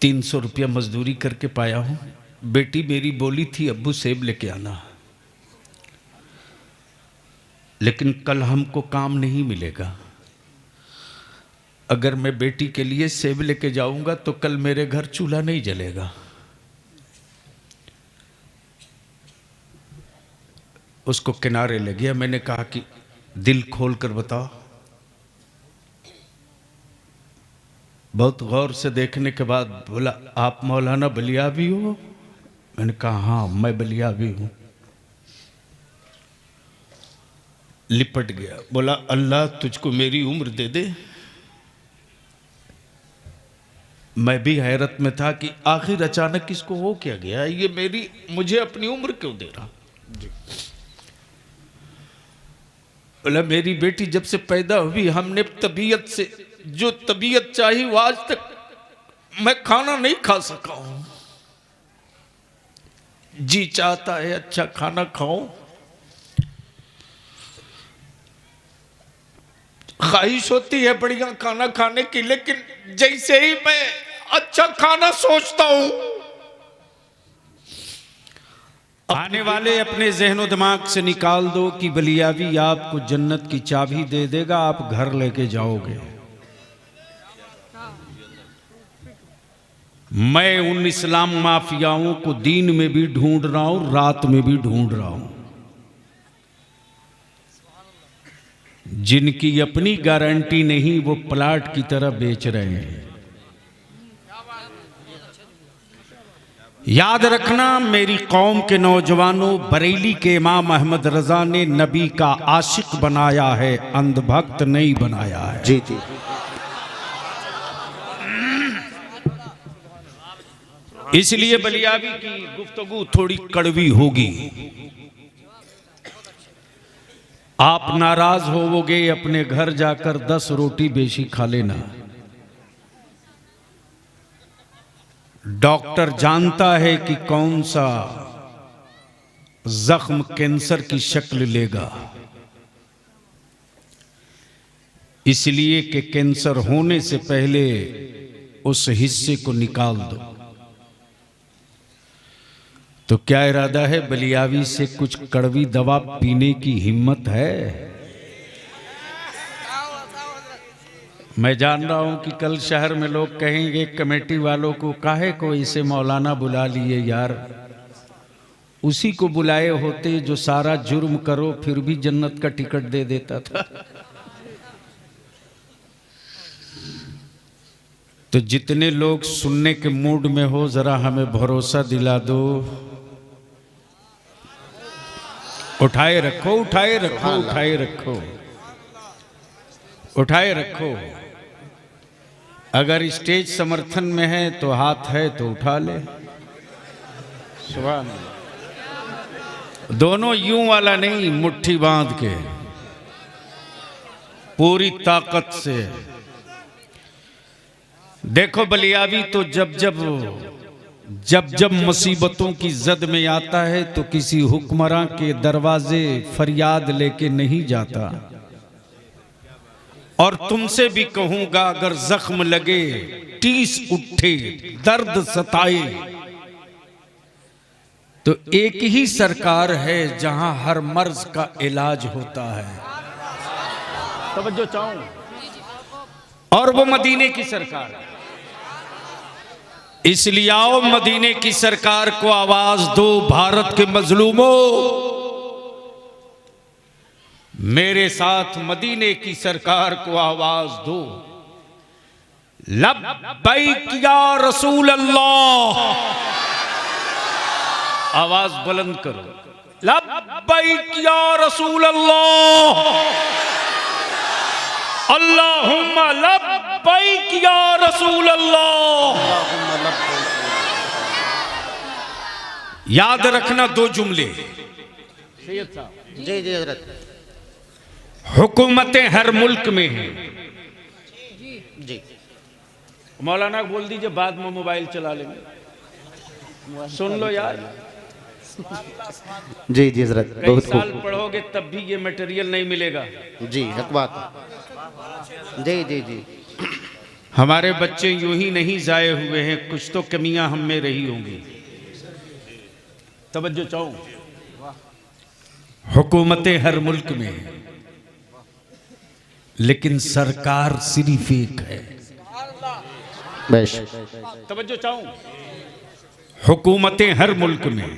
300 रुपया मजदूरी करके पाया हूँ। बेटी मेरी बोली थी अब्बू सेब लेके आना, लेकिन कल हमको काम नहीं मिलेगा। अगर मैं बेटी के लिए सेब लेके जाऊंगा तो कल मेरे घर चूल्हा नहीं जलेगा। उसको किनारे ले गया। मैंने कहा कि दिल खोल कर बताओ। बहुत गौर से देखने के बाद बोला, आप मौलाना बलियावी हो? मैंने कहा हाँ मैं बलियावी हूं। लिपट गया। बोला अल्लाह तुझको मेरी उम्र दे दे। मैं भी हैरत में था कि आखिर अचानक इसको हो क्या गया, ये मुझे अपनी उम्र क्यों दे रहा। बोला मेरी बेटी जब से पैदा हुई हमने तबीयत से जो तबीयत चाहिए वो आज तक मैं खाना नहीं खा सका हूं। जी चाहता है अच्छा खाना खाऊं, ख्वाहिश होती है बढ़िया खाना खाने की, लेकिन जैसे ही मैं अच्छा खाना सोचता हूं, आने वाले अपने ज़हनो दिमाग से निकाल दो कि बलियावी आपको जन्नत की चाबी दे देगा, आप घर लेके जाओगे। मैं उन इस्लाम माफियाओं को दिन में भी ढूंढ रहा हूं, रात में भी ढूंढ रहा हूं, जिनकी अपनी गारंटी नहीं वो प्लाट की तरह बेच रहे हैं। याद रखना मेरी कौम के नौजवानों, बरेली के इमाम अहमद रजा ने नबी का आशिक बनाया है, अंधभक्त नहीं बनाया है। जी जी। इसलिए बलियावी की गुफ्तगू थोड़ी कड़वी होगी। आप नाराज होवोगे, अपने घर जाकर 10 रोटी बेशी खा लेना। डॉक्टर जानता है कि कौन सा जख्म कैंसर की शक्ल लेगा, इसलिए कि कैंसर होने से पहले उस हिस्से को निकाल दो। तो क्या इरादा है, बलियावी से कुछ कड़वी दवा पीने की हिम्मत है? मैं जान रहा हूं कि कल शहर में लोग कहेंगे कमेटी वालों को काहे को इसे मौलाना बुला लिए यार, उसी को बुलाए होते जो सारा जुर्म करो फिर भी जन्नत का टिकट दे देता था। तो जितने लोग सुनने के मूड में हो जरा हमें भरोसा दिला दो। उठाए रखो, उठाए रखो, उठाए रखो, उठाए रखो। अगर स्टेज समर्थन में है तो हाथ है तो उठा ले। सुभान अल्लाह। दोनों यूं वाला नहीं, मुट्ठी बांध के पूरी ताकत से। देखो बलियावी तो जब मुसीबतों की जद में आता है तो किसी हुक्मरां के दरवाजे फरियाद लेके नहीं जाता। और तुमसे भी कहूंगा अगर जख्म लगे, टीस उठे, दर्द सताए, तो एक ही सरकार है जहां हर मर्ज का इलाज होता है। तवज्जो चाहूं, और वो मदीने की सरकार है। इसलिए आओ मदीने की सरकार को आवाज दो, भारत के मजलूमों मेरे साथ मदीने की सरकार को आवाज दो। लब्बैक या रसूल अल्लाह, आवाज बुलंद करो, लब्बैक या रसूल अल्लाह, अल्लाहुम्मा लब्बैक या रसूल अल्लाह। याद रखना दो जुमले। जी जी हजरत। हुकूमतें हर मुल्क में हैं। जी मौलाना को बोल दीजिए बाद में मोबाइल चला लेंगे। सुन लो यार, जी जी हजरत। कई साल पढ़ोगे तब भी ये मटेरियल नहीं मिलेगा। जी हक बात। जी जी जी। हमारे बच्चे यूं ही नहीं जाए हुए हैं, कुछ तो कमियां हम में रही होंगी। तवज्जो चाहो, हुकूमतें हर मुल्क में हैं, लेकिन सरकार सिर्फ एक है। तवज्जो चाहो, हुकूमतें हर मुल्क में,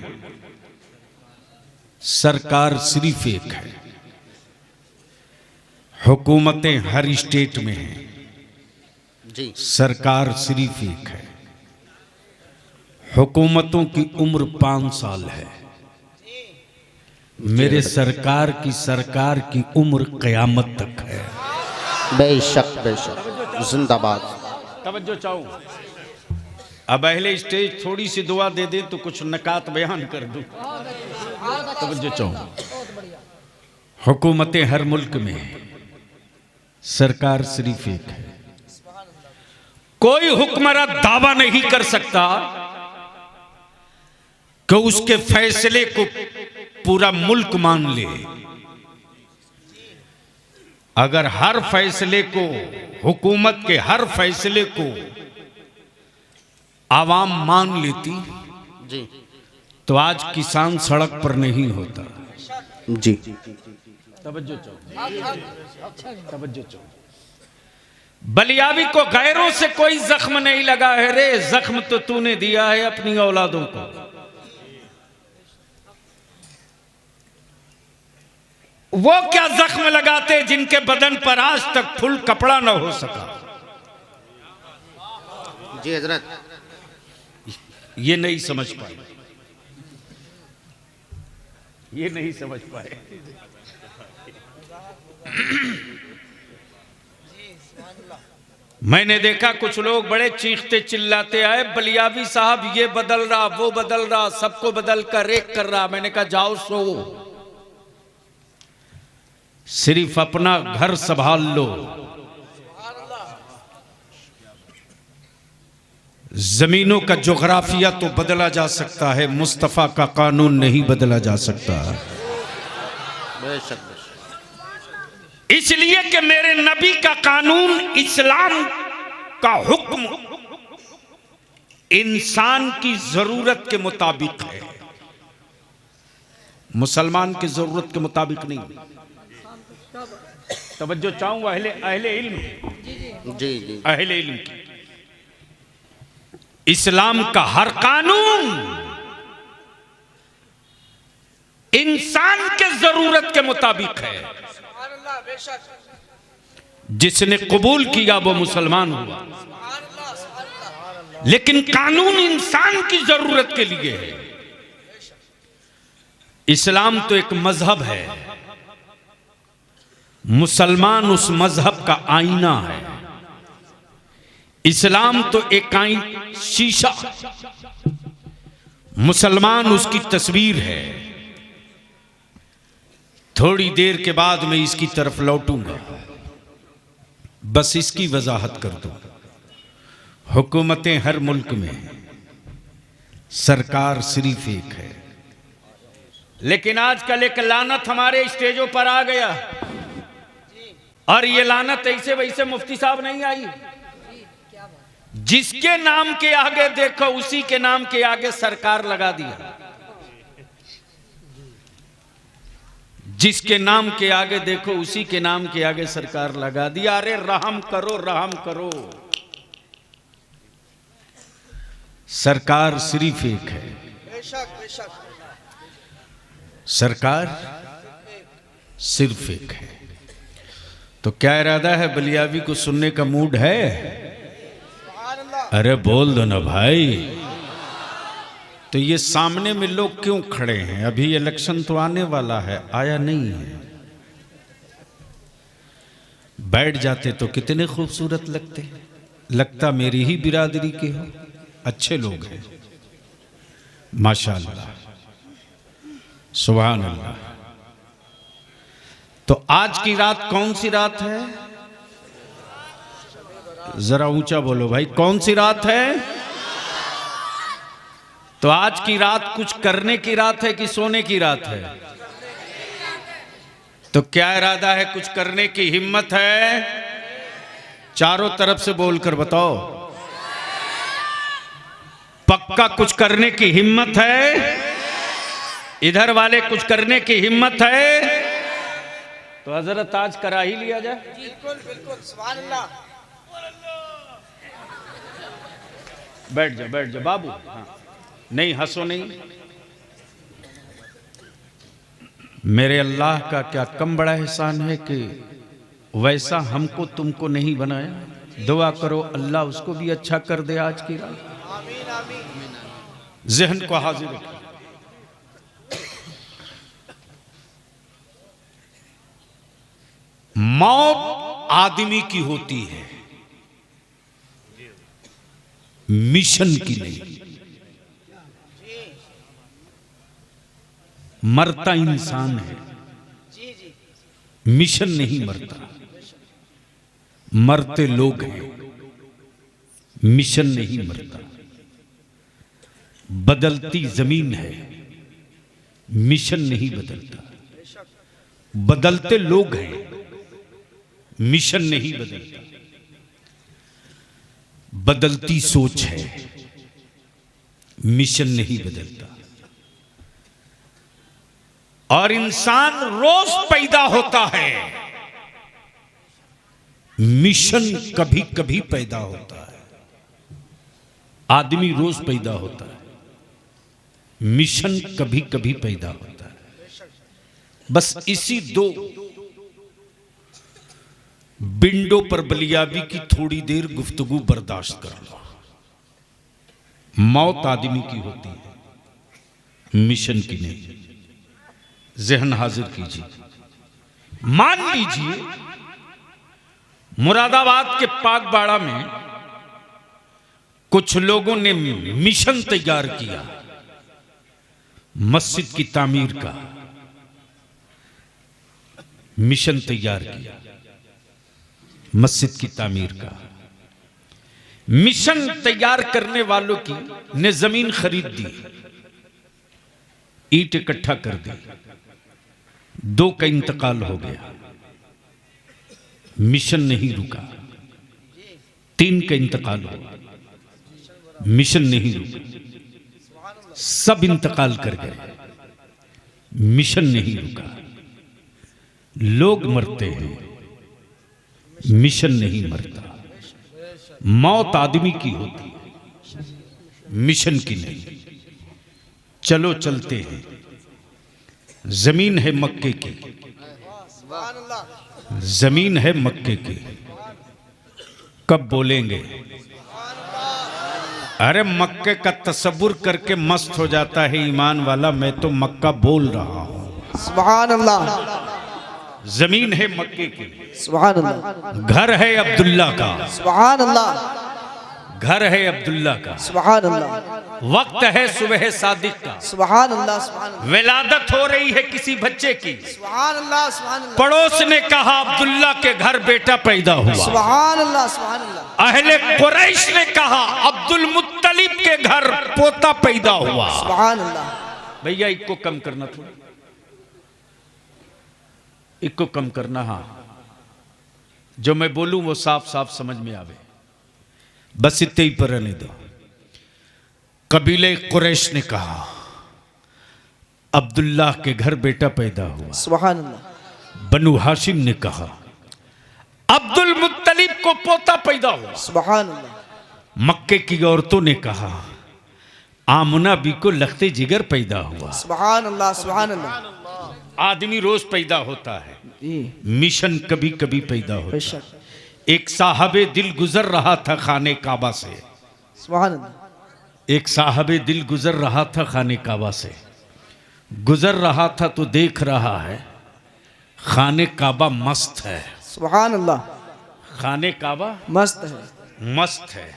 सरकार सिर्फ एक है। हुकूमतें हर स्टेट में हैं जी, सरकार सिर्फ एक है। हुकूमतों की उम्र 5 साल है, मेरे सरकार की उम्र क़यामत तक है। बेशक बेशक, जिंदाबाद। तवज्जो चाहो, अब अहले स्टेज थोड़ी सी दुआ दे दे तो कुछ नकात बयान कर दूं। तवज्जो चाहो, हुकूमतें हर मुल्क में, सरकार सिर्फ एक है। कोई हुक्मरान दावा नहीं कर सकता कि उसके फैसले को पूरा मुल्क मान ले। अगर हर फैसले को, हुकूमत के हर फैसले को आवाम मान लेती जी, तो आज किसान सड़क पर नहीं होता जी। तवज्जो चाहो, तवज्जो चाहो। बलियावी को गैरों से कोई जख्म नहीं लगा है रे, जख्म तो तूने दिया है अपनी औलादों को। वो क्या जख्म लगाते जिनके बदन पर आज तक फुल कपड़ा न हो सका। जी हजरत, ये नहीं समझ पाए, ये नहीं समझ पाए। मैंने देखा कुछ लोग बड़े चीखते चिल्लाते आए, बलियावी साहब ये बदल रहा, वो बदल रहा, सबको बदल कर एक कर रहा। मैंने कहा जाओ सो, सिर्फ अपना घर संभाल लो। जमीनों का जोग्राफिया तो बदला जा सकता है, मुस्तफा का कानून नहीं बदला जा सकता। बेशक, इसलिए कि मेरे नबी का कानून, इस्लाम का हुक्म इंसान की जरूरत के मुताबिक है, मुसलमान की जरूरत के मुताबिक नहीं। तवज्जो चाहूंगा अहले इल्म, जी जी, अहले इल्म की। इस्लाम का हर कानून इंसान के जरूरत के मुताबिक है। जिसने कबूल किया वो मुसलमान हुआ, लेकिन कानून इंसान की जरूरत के लिए है। इस्लाम तो एक मजहब है, मुसलमान उस मजहब का आईना है। इस्लाम तो एक शीशा, मुसलमान उसकी तस्वीर है। थोड़ी देर के बाद मैं इसकी तरफ लौटूंगा, बस इसकी वजाहत कर दूं। हुकूमतें हर मुल्क में, सरकार सिर्फ एक है। लेकिन आजकल एक लानत हमारे स्टेजों पर आ गया, और ये लानत ऐसे वैसे मुफ्ती साहब नहीं आई। जिसके नाम के आगे देखो उसी के नाम के आगे सरकार लगा दिया। जिसके नाम के आगे देखो उसी के नाम के आगे सरकार लगा दिया। अरे रहम करो, रहम करो। सरकार सिर्फ एक है, सरकार सिर्फ एक है। तो क्या इरादा है, बलियावी को सुनने का मूड है? अरे बोल दो ना भाई। तो ये सामने में लोग क्यों खड़े हैं? अभी इलेक्शन तो आने वाला है, आया नहीं है। बैठ जाते तो कितने खूबसूरत लगते, लगता मेरी ही बिरादरी के हो। अच्छे लोग हैं माशाअल्लाह, सुभान अल्लाह। तो आज की रात कौन सी रात है? जरा ऊंचा बोलो भाई, कौन सी रात है? तो आज की रात कुछ करने की रात है कि सोने की रात है? तो क्या इरादा है? कुछ करने की हिम्मत है चारों तरफ से बोलकर बताओ, पक्का कुछ करने की हिम्मत है? इधर वाले कुछ करने की हिम्मत है? तो हजरत आज करा ही लिया जाए। बिल्कुल बिल्कुल, सुभान अल्लाह। बैठ जा बाबू। हाँ। नहीं हंसो नहीं। मेरे अल्लाह का क्या कम बड़ा एहसान है कि वैसा हमको तुमको नहीं बनाया। दुआ करो अल्लाह उसको भी अच्छा कर दे आज की रात। आमीन आमीन। जहन को हाजिर रखो। मौत आदमी की होती है, मिशन की नहीं। मरता इंसान है, जी जी। मिशन नहीं मरता। मरते लोग हैं, मिशन नहीं मरता। बदलती जमीन है, मिशन नहीं बदलता। बदलते लोग हैं, मिशन नहीं बदलता। बदलती सोच है, मिशन नहीं बदलता। और इंसान रोज पैदा होता है, मिशन कभी कभी पैदा होता है। आदमी रोज पैदा होता है, मिशन कभी कभी पैदा होता है। बस इसी दो बिंडो पर बलियाबी की थोड़ी देर गुफ्तगू बर्दाश्त कर लो। मौत आदमी की होती है, मिशन की नहीं। जहन हाजिर कीजिए। मान लीजिए मुरादाबाद के पाकबाड़ा में कुछ लोगों ने मिशन तैयार किया मस्जिद की तामीर का। मिशन तैयार किया मस्जिद की तामीर का। मिशन तैयार करने वालों की ने जमीन खरीद दी, ईंट इकट्ठा कर दी। दो का इंतकाल हो गया, मिशन नहीं रुका। तीन का इंतकाल हो गया, मिशन नहीं रुका। सब इंतकाल कर गए, मिशन नहीं रुका। लोग मरते हैं, मिशन नहीं मरता। मौत आदमी की होती है, मिशन की नहीं। चलो चलते हैं। जमीन है मक्के की, सुभान अल्लाह। जमीन है मक्के की। कब बोलेंगे? अरे मक्के का तसव्वुर करके मस्त हो जाता है ईमान वाला। मैं तो मक्का बोल रहा हूं। सुभान अल्लाह। जमीन है मक्के की, सुभान अल्लाह। घर है अब्दुल्ला का, सुभान अल्लाह। घर है अब्दुल्ला का। सुभान अल्लाह। वक्त है सुबह सादिक का। सुभान अल्लाह। सुभान अल्लाह। विलादत हो रही है किसी बच्चे की। सुभान अल्लाह। सुभान अल्लाह। पड़ोस ने कहा अब्दुल्ला के घर बेटा पैदा हुआ। सुभान अल्लाह। सुभान अल्लाह। अहले कुरैश ने कहा अब्दुल मुत्तलिब के घर पोता पैदा हुआ। सुभान अल्लाह। भैया इको कम करना, थोड़ा इको कम करना। हाँ, जो मैं बोलूं वो साफ साफ समझ में आवे। बस इतने ही पर रहने दो। कबीले कुरैश ने कहा अब्दुल्लाह के घर बेटा पैदा हुआ। सुभान अल्लाह। बनु हाशिम ने कहा अब्दुल मुत्तलिब को पोता पैदा हुआ। सुभान अल्लाह। मक्के की औरतों ने कहा आमुना बी को लखते जिगर पैदा हुआ। सुभान अल्लाह। सुभान अल्लाह। आदमी रोज पैदा होता है, जी मिशन कभी कभी पैदा होता है। बेशक। एक साहबे दिल गुजर रहा था खाने काबा से। सुभान अल्लाह। एक साहबे दिल गुजर रहा था खाने काबा से। गुजर रहा था तो देख रहा है खाने काबा मस्त है। सुभान अल्लाह। खाने काबा मस्त है, मस्त है।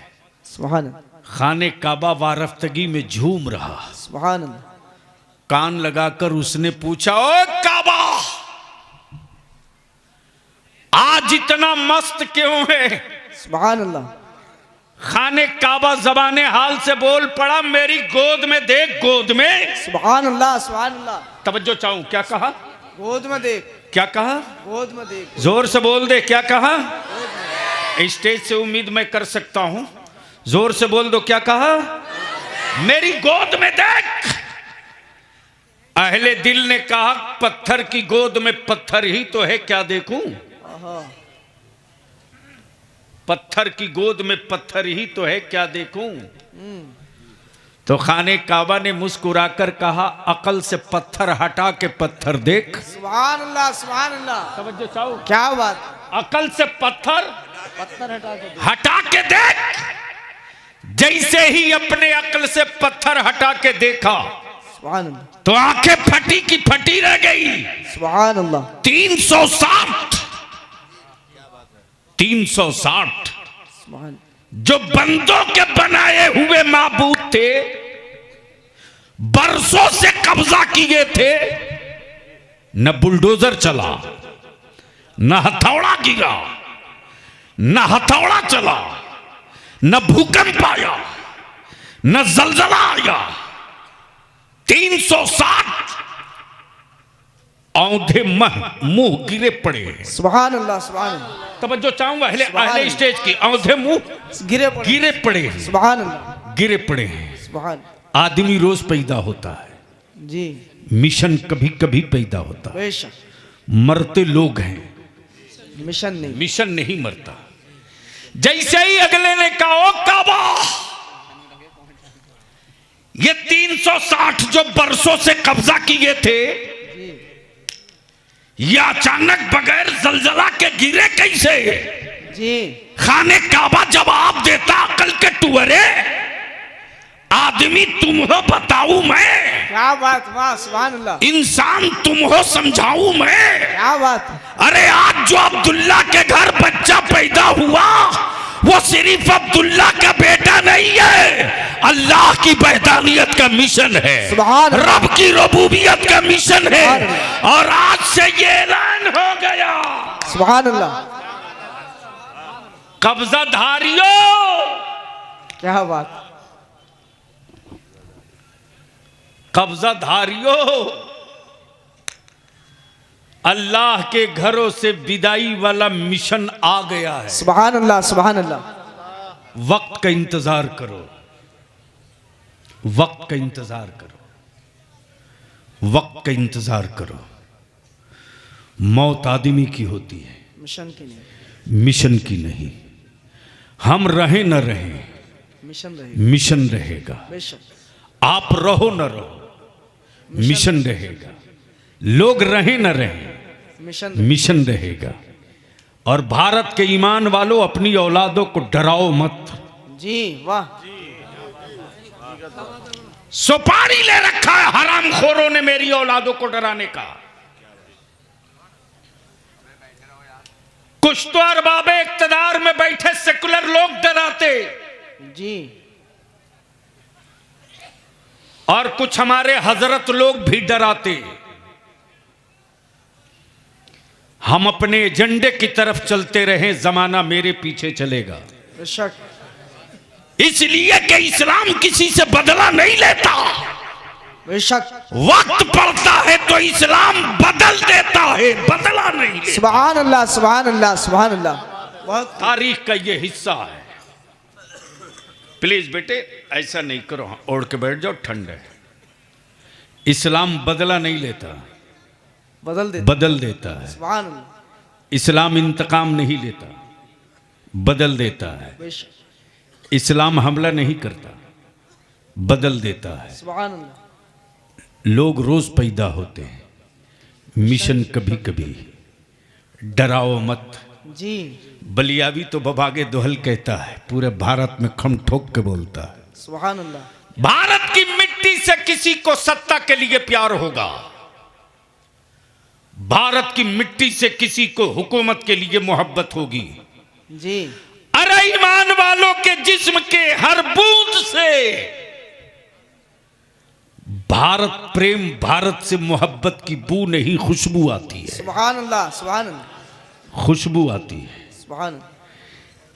सुभान अल्लाह। खाने काबा वारफ्तगी में झूम रहा। सुभान अल्लाह। कान लगाकर उसने पूछा ओ काबा, आज इतना मस्त क्यों है? सुभान अल्लाह। खाने काबा जबाने हाल से बोल पड़ा मेरी गोद में देख, गोद में। सुभान अल्लाह। सुभान अल्लाह। तवज्जो चाहूं, क्या कहा? गोद में देख। क्या कहा? गोद में देख। जोर से बोल दे, क्या कहा? स्टेज से उम्मीद मैं कर सकता हूं, जोर से बोल दो। क्या कहा? मेरी गोद में देख। अहले दिल ने कहा पत्थर की गोद में पत्थर ही तो है, क्या देखूं? पत्थर की गोद में पत्थर ही तो है, क्या देखूं? तो खाने काबा ने मुस्कुराकर कहा अकल से पत्थर हटा के पत्थर देख। सुभान अल्लाह, सुभान अल्लाह। तवज्जो चाहो, क्या बात। अकल से पत्थर पत्थर हटा के देख। जैसे ही अपने अकल से पत्थर हटा के देखा सुभान अल्लाह, तो आंखें फटी की फटी रह गई। सुभान अल्लाह। 360 360 सुभान। जो बंदों के बनाए हुए माबूद थे, बरसों से कब्जा किए थे, न बुलडोजर चला, न हथौड़ा गिरा, न हथौड़ा चला, न भूकंप आया, न जलजला आया। 360 औंधे मुंह गिरे पड़े। सुभान अल्लाह, सुभान अल्लाह। तवज्जो चाहूंगा अहले स्टेज की। औंधे मुंह गिरे पड़े। सुभान अल्लाह, गिरे पड़े हैं। सुभान। आदमी रोज पैदा होता है जी, मिशन कभी कभी पैदा होता है। बेशक। मरते लोग हैं, मिशन नहीं। मिशन नहीं मरता। जैसे ही अगले ने कहा ओ काबा, ये 360 जो बरसों से कब्जा किए थे, ये अचानक बगैर जलजला के गिरे कैसे? जी। खाने काबा जवाब देता अकल के टुअरे, आदमी तुम हो बताऊं मैं, क्या बात, वाह, सुभान अल्लाह। इंसान तुम हो समझाऊं मैं। क्या बात। अरे आज जो अब्दुल्ला के घर बच्चा पैदा हुआ, वो सिर्फ अब्दुल्ला का बेटा नहीं है, अल्लाह की वहदानियत का मिशन है, सुभान अल्लाह। रब की रबूबियत का मिशन है। और आज से ये ऐलान हो गया, सुभान अल्लाह। कब्जाधारियों, क्या बात। कब्जाधारियों, अल्लाह के घरों से विदाई वाला मिशन आ गया है। सुभान अल्लाह, सुभान अल्लाह। वक्त का इंतजार करो, वक्त का इंतजार करो, वक्त का इंतजार करो। मौत आदमी की होती है, मिशन की नहीं। मिशन की नहीं। हम रहें न रहें, मिशन रहेगा। मिशन रहेगा। बेशक। आप रहो न रहो, मिशन रहेगा। लोग रहें न रहें, मिशन रहेगा। और भारत के ईमान वालों, अपनी औलादों को डराओ मत। जी, वाह। सुपारी ले रखा है हरामखोरों ने मेरी औलादों को डराने का। कुछ तो अरबाबे इक्तदार में बैठे सेकुलर लोग डराते, जी, और कुछ हमारे हजरत लोग भी डराते। हम अपने एजेंडे की तरफ चलते रहे, जमाना मेरे पीछे चलेगा। बेशक। इसलिए कि इस्लाम किसी से बदला नहीं लेता। बेशक। वक्त पड़ता है तो इस्लाम बदल देता है, बदला नहीं लेता। सुभान अल्लाह, सुभान अल्लाह, सुभान अल्लाह। बहुत तारीख का ये हिस्सा है। प्लीज बेटे ऐसा नहीं करो, ओढ़ के बैठ जाओ, ठंड है। इस्लाम बदला नहीं लेता, बदल देता है। सुभान अल्लाह। इस्लाम इंतकाम नहीं लेता, बदल देता है। बेशक। इस्लाम हमला नहीं करता, बदल देता है। सुभान अल्लाह। लोग रोज पैदा होते हैं, मिशन कभी कभी। डराओ मत। जी। बलियावी तो बबागे दोहल कहता है, पूरे भारत में खम ठोक के बोलता है। सुभान अल्लाह। भारत की मिट्टी से किसी को सत्ता के लिए प्यार होगा, भारत की मिट्टी से किसी को हुकूमत के लिए मोहब्बत होगी। जी। अरे ईमान वालों के जिस्म के हर बूंद से भारत प्रेम, भारत से मोहब्बत की बू नहीं, खुशबू आती है। सुभान अल्लाह, सुभान अल्लाह। खुशबू आती है। सुभान अल्लाह।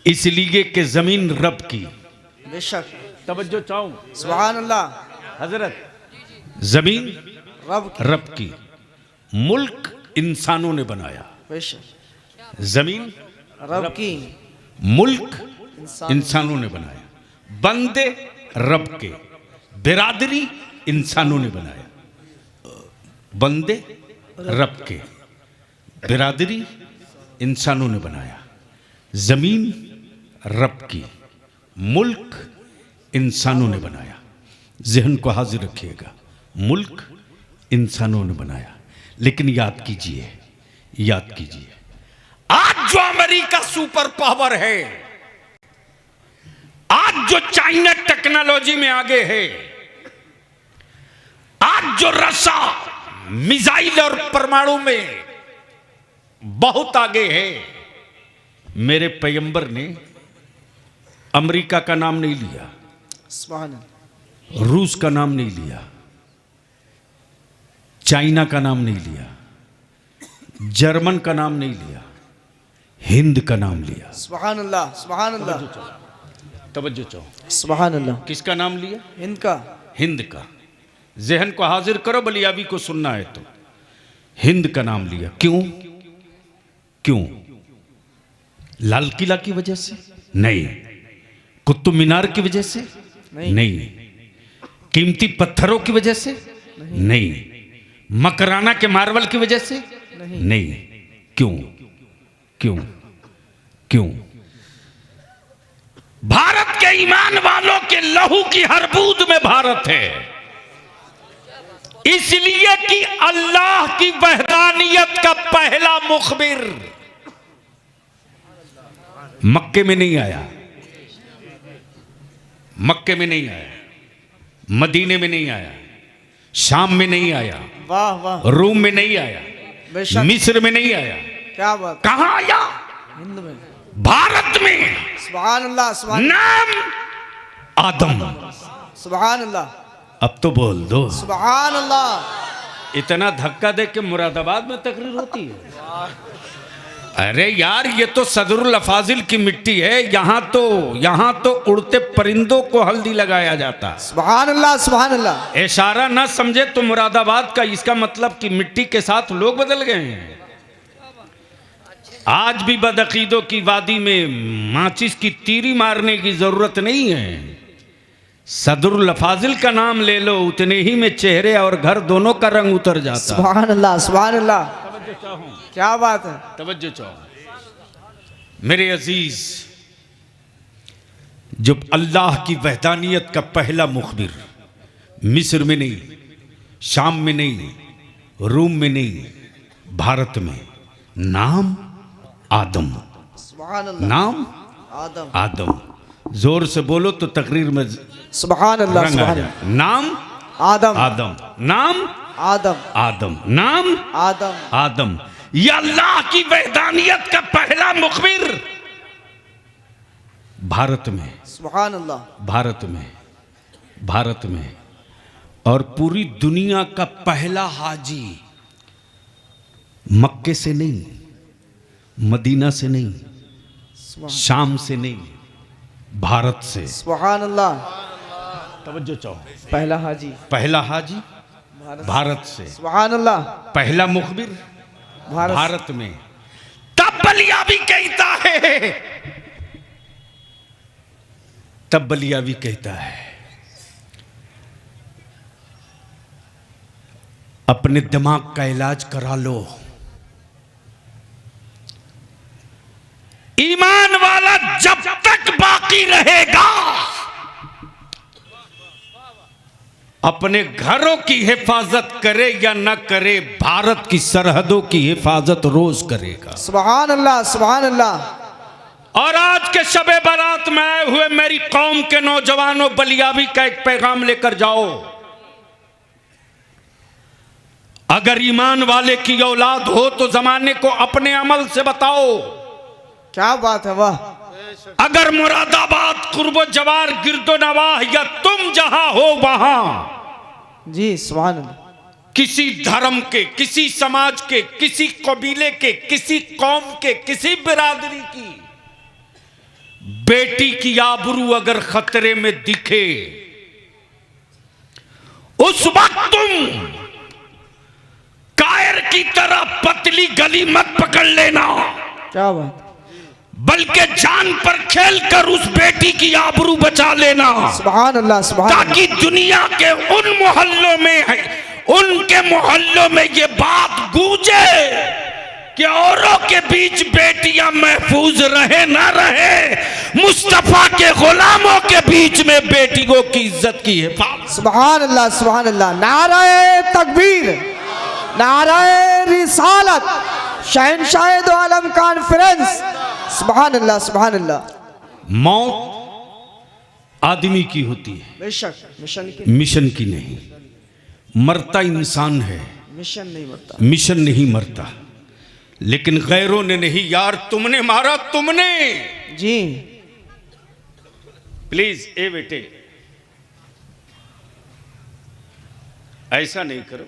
इसलिए कि जमीन रब की। बेशक। तवज्जो चाहूं, सुभान अल्लाह। हजरत, जमीन रब की, मुल्क इंसानों ने बनाया। बेशक। जमीन रब की, मुल्क इंसानों ने बनाया, बंदे रब के, बिरादरी इंसानों ने बनाया। बंदे रब के, बिरादरी इंसानों ने बनाया। जमीन रब की, मुल्क इंसानों ने बनाया। जहन को हाजिर रखिएगा, मुल्क इंसानों ने बनाया। लेकिन याद कीजिए, याद कीजिए, आज जो अमेरिका सुपर पावर है, आज जो चाइना टेक्नोलॉजी में आगे है, आज जो रसा मिसाइल और परमाणु में बहुत आगे है, मेरे पैगंबर ने अमेरिका का नाम नहीं लिया, सुभान अल्लाह। रूस का नाम नहीं लिया, चाइना का नाम नहीं लिया, जर्मन का नाम नहीं लिया, हिंद का नाम लिया। सुभान अल्लाह, सुभान अल्लाह, तवज्जो चाहो, सुभान अल्लाह। किसका नाम लिया? हिंद का। हिंद का। जहन को हाजिर करो, बलियाबी को सुनना है तो हिंद का नाम लिया। क्यों? क्यों? लाल किला की वजह से नहीं, कुतुब मीनार की वजह से नहीं, कीमती पत्थरों की वजह से नहीं, मकराना के मार्बल की वजह से नहीं। क्यों? क्यों? क्यों? भारत के ईमान वालों के लहू की हर बूंद में भारत है, इसलिए कि अल्लाह की वहदानियत का पहला मुखबिर मक्के में नहीं आया, मक्के में नहीं आया, मदीने में नहीं आया, शाम में नहीं आया, वाह वाह, रूम में नहीं आया, बेशक। मिस्र में नहीं आया। क्या बात। कहां आया? हिंद में। भारत में। सुभान अल्लाह, सुभान नाम आदम। सुभान अल्लाह, अब तो बोल दो। सुभान अल्लाह। इतना धक्का दे के मुरादाबाद में तकरीर होती है? अरे यार, ये तो सदरुल अफाजिल की मिट्टी है, यहां तो उड़ते परिंदों को हल्दी लगाया जाता। सुभान अल्लाह, सुभान अल्लाह। इशारा ना समझे तो मुरादाबाद का इसका मतलब कि मिट्टी के साथ लोग बदल गए हैं। आज भी बदअकीदों की वादी में माचिस की तीरी मारने की जरूरत नहीं है। सदरुल अफाजिल का नाम ले लो, उतने ही में चेहरे और घर दोनों का रंग उतर जाता। सुभान अल्लाह, सुभान अल्लाह। क्या बात है। तवज्जो चाहो मेरे अजीज, जब अल्लाह की वहदानियत का पहला मुखबिर मिस्र में नहीं, शाम में नहीं, रूम में नहीं, भारत में, नाम आदम। सुभान अल्लाह। नाम आदम। आदम। जोर से बोलो तो तकरीर में सुभान अल्लाह, रंग आ सुभान जाए। अल्लाह। नाम आदम। आदम, नाम आदम। आदम, नाम आदम। आदम। या अल्लाह की वहदानियत का पहला मुखबिर भारत में, सुभान अल्लाह। भारत में, भारत में, और पूरी दुनिया का पहला हाजी मक्के से नहीं, मदीना से नहीं, शाम से नहीं, भारत से। सुभान अल्लाह। तवज्जो चाहो, पहला हाजी पहला हाजी भारत से, सुभान अल्लाह। पहला मुखबिर भारत। भारत में। तब बलियाबी कहता है, तब बलियाबी कहता है, अपने दिमाग का इलाज करा लो। ईमान वाला जब तक बाकी रहेगा, अपने घरों की हिफाजत करे या न करे, भारत की सरहदों की हिफाजत रोज करेगा। सुभान अल्लाह, सुभान अल्लाह। और आज के शबे बारात में आए हुए मेरी कौम के नौजवानों, बलियाबी का एक पैगाम लेकर जाओ। अगर ईमान वाले की औलाद हो तो जमाने को अपने अमल से बताओ। क्या बात है, वाह। अगर मुरादाबाद, कुर्बो जवार, गिरदो नवाह या तुम जहां हो वहां जी, सुभान अल्लाह। किसी धर्म के, किसी समाज के, किसी कबीले के, किसी कौम के, किसी बिरादरी की बेटी की आबरू अगर खतरे में दिखे, उस वक्त तुम कायर की तरह पतली गली मत पकड़ लेना। क्या बात। बल्कि जान पर खेलकर उस बेटी की आबरू बचा लेना, सुभान अल्लाह, सुभान अल्लाह। ताकि दुनिया के उन मोहल्लों में है, उनके मोहल्लों में ये बात गूंजे कि औरों के बीच बेटियां महफूज रहे ना रहे, मुस्तफा के गुलामों के बीच में बेटियों की इज्जत की हिफाजत। सुभान अल्लाह, सुभान अल्लाह। नाराए तकबीर, नाराए रिसालत, शहंशाह दो आलम कॉन्फ्रेंस। सुभान अल्लाह, सुभान अल्लाह। मौत आदमी की होती है, बेशक मिशन की, मिशन की नहीं। मरता इंसान है, मिशन नहीं मरता। मिशन नहीं मरता। लेकिन गैरों ने नहीं, यार तुमने मारा, तुमने। जी प्लीज ए बेटे ऐसा नहीं करो,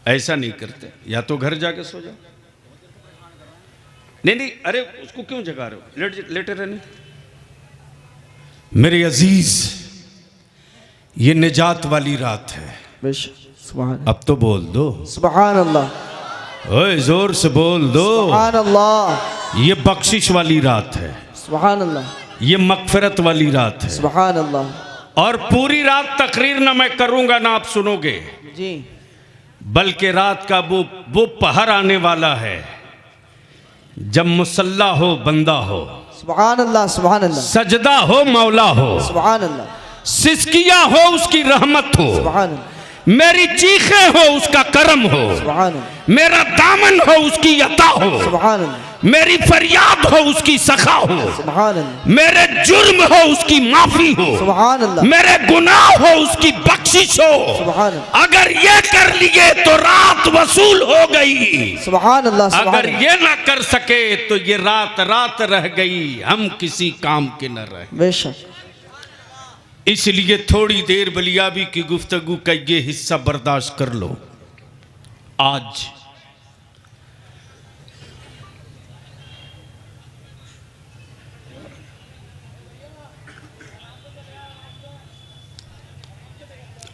ऐसा नहीं करते। या तो घर जाके सो जाओ। नहीं नहीं, अरे उसको क्यों जगा रहे हो, लेटे रहने। मेरे अजीज, ये निजात वाली रात है। बेशक, सुभान, अब तो बोल दो, सुभान अल्लाह, ओए जोर से बोल दो। सुभान अल्लाह, ये बख्शिश वाली रात है, सुभान अल्लाह, ये मगफिरत वाली रात है। सुभान अल्लाह। और पूरी रात तकरीर ना मैं करूंगा ना आप सुनोगे, जी बल्कि रात का वो पहर आने वाला है जब मुसल्ला हो बंदा हो, सुभान अल्लाह, सुभान अल्लाह, सजदा हो मौला हो, सुभान अल्लाह, सिसकिया हो उसकी रहमत हो, सुभान अल्लाह, मेरी चीखें हो उसका करम हो, सुभान अल्लाह, मेरा दामन हो उसकी अता हो, सुभान अल्लाह, मेरी फरियाद हो उसकी सखा हो, सुभान अल्लाह, मेरे जुर्म हो उसकी माफी हो, सुभान अल्लाह, मेरे गुनाह हो उसकी बख्शिश हो। सुभान अल्लाह, अगर ये कर लिए तो रात वसूल हो गई, सुभान अल्लाह, सुभान अगर अल्लाह। ये ना कर सके तो ये रात रात रह गई, हम किसी काम के न रहे। बेशक, इसलिए थोड़ी देर बलियाबी की गुफ्तगू का ये हिस्सा बर्दाश्त कर लो। आज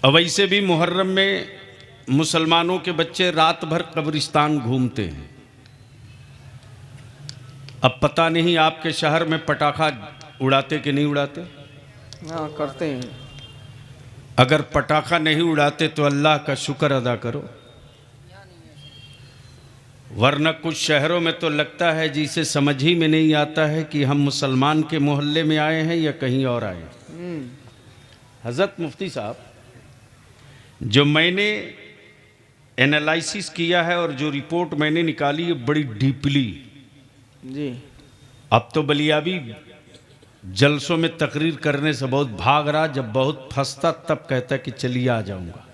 वैसे भी मुहर्रम में मुसलमानों के बच्चे रात भर कब्रिस्तान घूमते हैं। अब पता नहीं आपके शहर में पटाखा उड़ाते कि नहीं उड़ाते। हाँ करते हैं। अगर पटाखा नहीं उड़ाते तो अल्लाह का शुक्र अदा करो, वरना कुछ शहरों में तो लगता है जिसे समझ ही में नहीं आता है कि हम मुसलमान के मोहल्ले में आए हैं या कहीं और आए। हज़रत मुफ्ती साहब, जो मैंने एनालिसिस किया है और जो रिपोर्ट मैंने निकाली है बड़ी डीपली, जी अब तो बलियाबी जलसों में तकरीर करने से बहुत भाग रहा, जब बहुत फंसता तब कहता कि चलिए आ जाऊंगा,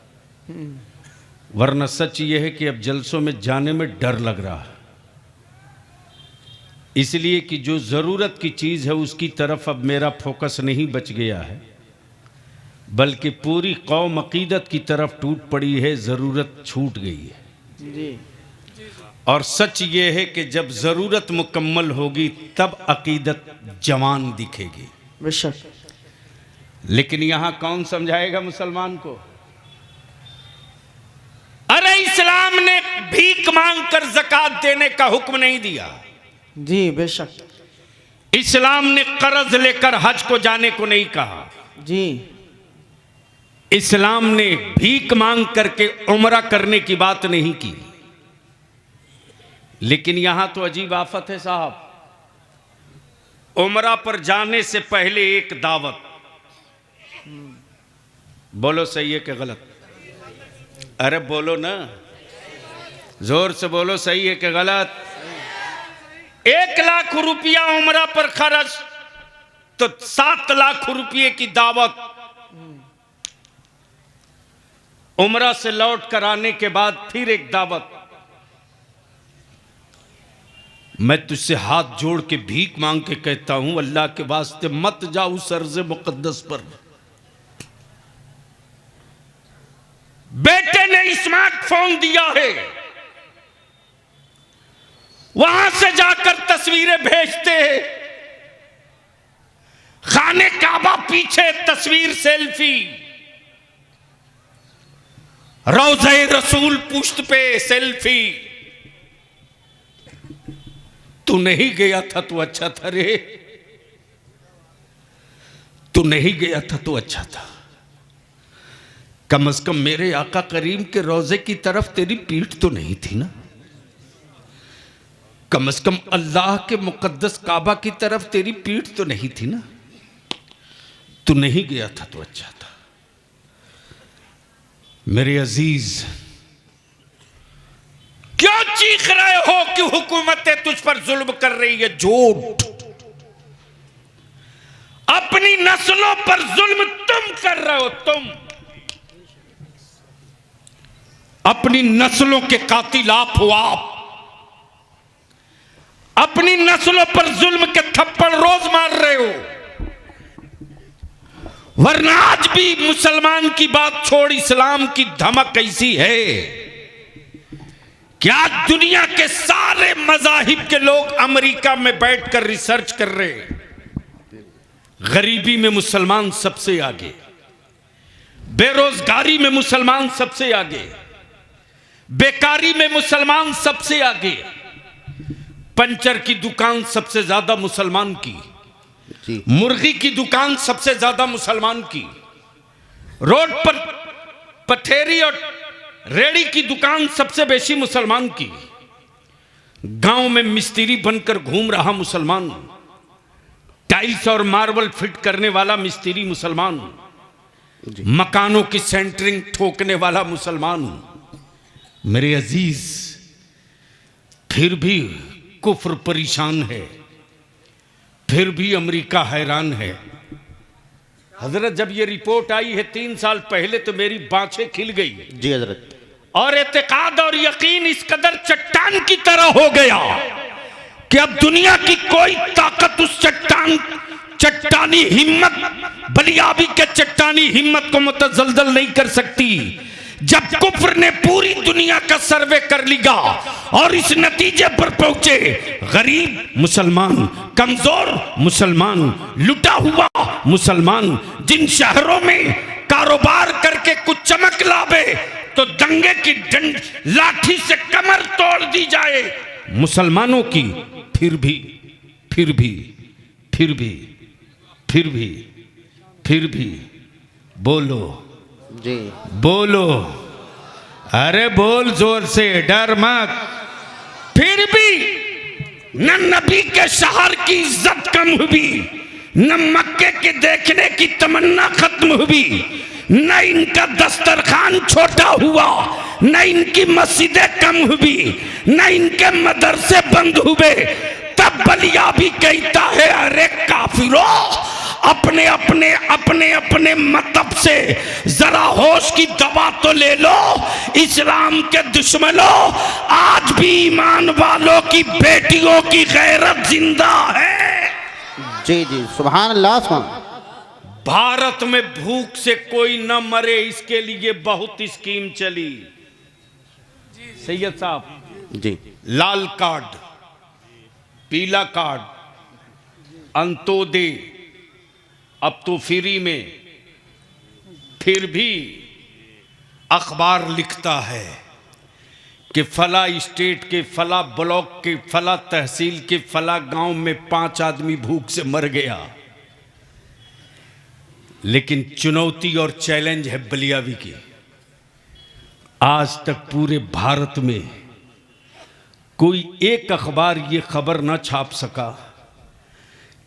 वरना सच ये है कि अब जलसों में जाने में डर लग रहा है। इसलिए कि जो ज़रूरत की चीज़ है उसकी तरफ अब मेरा फोकस नहीं बच गया है, बल्कि पूरी कौम अकीदत की तरफ टूट पड़ी है, ज़रूरत छूट गई है। जी और सच ये है कि जब ज़रूरत मुकम्मल होगी तब अकीदत जवान दिखेगी। बेशक। लेकिन यहाँ कौन समझाएगा मुसलमान को? अरे इस्लाम ने भीख मांगकर ज़कात देने का हुक्म नहीं दिया। जी बेशक। इस्लाम ने कर्ज लेकर हज को जाने को नहीं कहा। जी इस्लाम ने भीख मांग करके उम्रा करने की बात नहीं की। लेकिन यहां तो अजीब आफत है साहब, उम्रा पर जाने से पहले एक दावत। बोलो सही है कि गलत? अरे बोलो ना, जोर से बोलो, सही है कि गलत? 1 लाख रुपया उम्रा पर खर्च तो 7 लाख रुपये की दावत। उम्रा से लौट कर आने के बाद फिर एक दावत। मैं तुझसे हाथ जोड़ के भीख मांग के कहता हूं, अल्लाह के वास्ते मत जाओ उस अर्ज़े मुक़द्दस पर। बेटे ने स्मार्टफोन दिया है, वहां से जाकर तस्वीरें भेजते हैं। खाने काबा पीछे तस्वीर सेल्फी, रोज़े रसूल पुश्त पे सेल्फी। तू नहीं गया था तो अच्छा था रे, तू नहीं गया था तो अच्छा था। कम से कम मेरे आका करीम के रोजे की तरफ तेरी पीठ तो नहीं थी ना। कम से कम अल्लाह के मुकद्दस काबा की तरफ तेरी पीठ तो नहीं थी ना। तू नहीं गया था तो अच्छा था। मेरे अजीज, क्यों चीख रहे हो कि हुकूमतें तुझ पर जुल्म कर रही है? झूठ। अपनी नस्लों पर जुल्म तुम कर रहे हो। तुम अपनी नस्लों के कातिल आप हो। आप अपनी नस्लों पर जुल्म के थप्पड़ रोज मार रहे हो। वरना आज भी मुसलमान की बात छोड़ इस्लाम की धमक ऐसी है कि आज दुनिया के सारे मजाहिब के लोग अमेरिका में बैठकर रिसर्च कर रहे हैं। गरीबी में मुसलमान सबसे आगे, बेरोजगारी में मुसलमान सबसे आगे, बेकारी में मुसलमान सबसे आगे, पंचर की दुकान सबसे ज्यादा मुसलमान की, मुर्गी की दुकान सबसे ज्यादा मुसलमान की, रोड पर पथेरी और रेड़ी की दुकान सबसे बेशी मुसलमान की, गांव में मिस्त्री बनकर घूम रहा मुसलमान, टाइल्स और मार्बल फिट करने वाला मिस्त्री मुसलमान, मकानों की सेंटरिंग ठोकने वाला मुसलमान। मेरे अजीज, फिर भी कुफ्र परेशान है, फिर भी अमेरिका हैरान है। हजरत, जब ये रिपोर्ट आई है 3 साल पहले तो मेरी बाँछें खिल गई। जी हजरत। और एतकाद और यकीन इस कदर चट्टान की तरह हो गया कि अब दुनिया की कोई ताकत उस चट्टानी हिम्मत, बलियाबी के चट्टानी हिम्मत को मुतज़लज़ल नहीं कर सकती। जब कुफ्र ने पूरी दुनिया का सर्वे कर लिया और इस नतीजे पर पहुंचे, गरीब मुसलमान, कमजोर मुसलमान, लुटा हुआ मुसलमान, जिन शहरों में कारोबार करके कुछ चमक लावे तो दंगे की डंड लाठी से कमर तोड़ दी जाए मुसलमानों की, फिर भी बोलो जी, बोलो, अरे बोल जोर से, डर मत। फिर भी न नबी के शहर की इज्जत कम हुई, न मक्के के देखने की तमन्ना खत्म हुई, न इनका दस्तरखान छोटा हुआ, न इनकी मस्जिदें कम हुई, न इनके मदरसे बंद हुए। तब बलिया भी कहता है, अरे काफिरों, अपने अपने मतलब से जरा होश की दवा तो ले लो। इस्लाम के दुश्मनों, आज भी ईमान वालों की बेटियों की गैरत जिंदा है। जी जी, सुभान अल्लाह। सुभान। भारत में भूख से कोई न मरे, इसके लिए बहुत स्कीम चली। सैयद साहब जी, लाल कार्ड, पीला कार्ड, अंत्योदय, अब तो फ्री में। फिर भी अखबार लिखता है कि फला स्टेट के फला ब्लॉक के फला तहसील के फला गांव में 5 आदमी भूख से मर गया। लेकिन चुनौती और चैलेंज है बलियावी की, आज तक पूरे भारत में कोई एक अखबार ये खबर ना छाप सका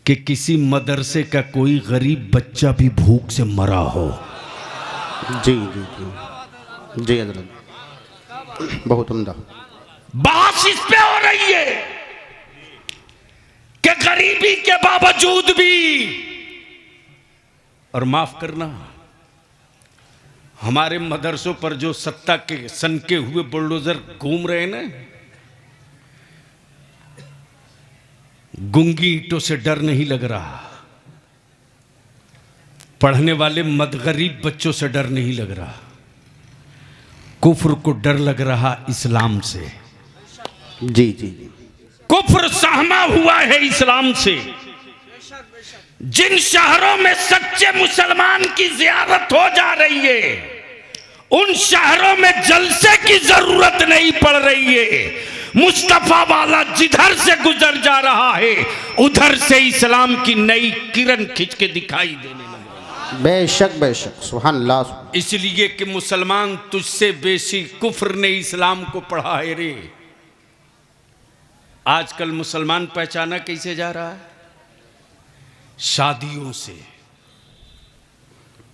कि किसी मदरसे का कोई गरीब बच्चा भी भूख से मरा हो। जी जी जी जी हजरत, बहुत उम्दा। बहस इस पे हो रही है कि गरीबी के बावजूद भी, और माफ करना, हमारे मदरसों पर जो सत्ता के सनके हुए बुलडोजर घूम रहे हैं ना, गुंगी ईंटों से डर नहीं लग रहा, पढ़ने वाले मदगरीब बच्चों से डर नहीं लग रहा, कुफ्र को डर लग रहा इस्लाम से। जी जी जी, कुफ्र सहमा हुआ है इस्लाम से। जिन शहरों में सच्चे मुसलमान की जियारत हो जा रही है, उन शहरों में जलसे की जरूरत नहीं पड़ रही है। मुस्तफा वाला जिधर से गुजर जा रहा है उधर से इस्लाम की नई किरण खिंच के दिखाई देने लगी। बेशक सुभान अल्लाह। इसलिए कि मुसलमान तुझसे बेशी कुफ्र ने इस्लाम को पढ़ा है रे। आजकल मुसलमान पहचाना कैसे जा रहा है? शादियों से।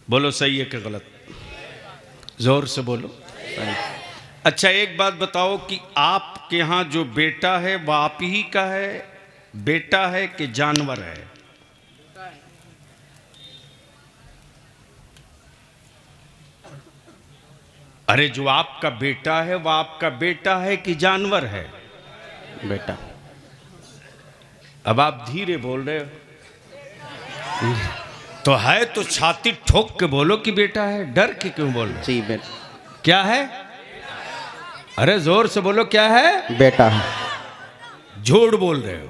बोलो सही है कि गलत? जोर से बोलो। अच्छा एक बात बताओ कि आपके यहाँ जो बेटा है वह आप ही का है, बेटा है कि जानवर है? अरे जो आपका बेटा है वह आपका बेटा है कि जानवर है? बेटा। अब आप धीरे बोल रहे हो तो है तो छाती ठोक के बोलो कि बेटा है, डर के क्यों बोल रहे? जी बेटा। क्या है? अरे जोर से बोलो क्या है? बेटा है। झूठ बोल रहे हो।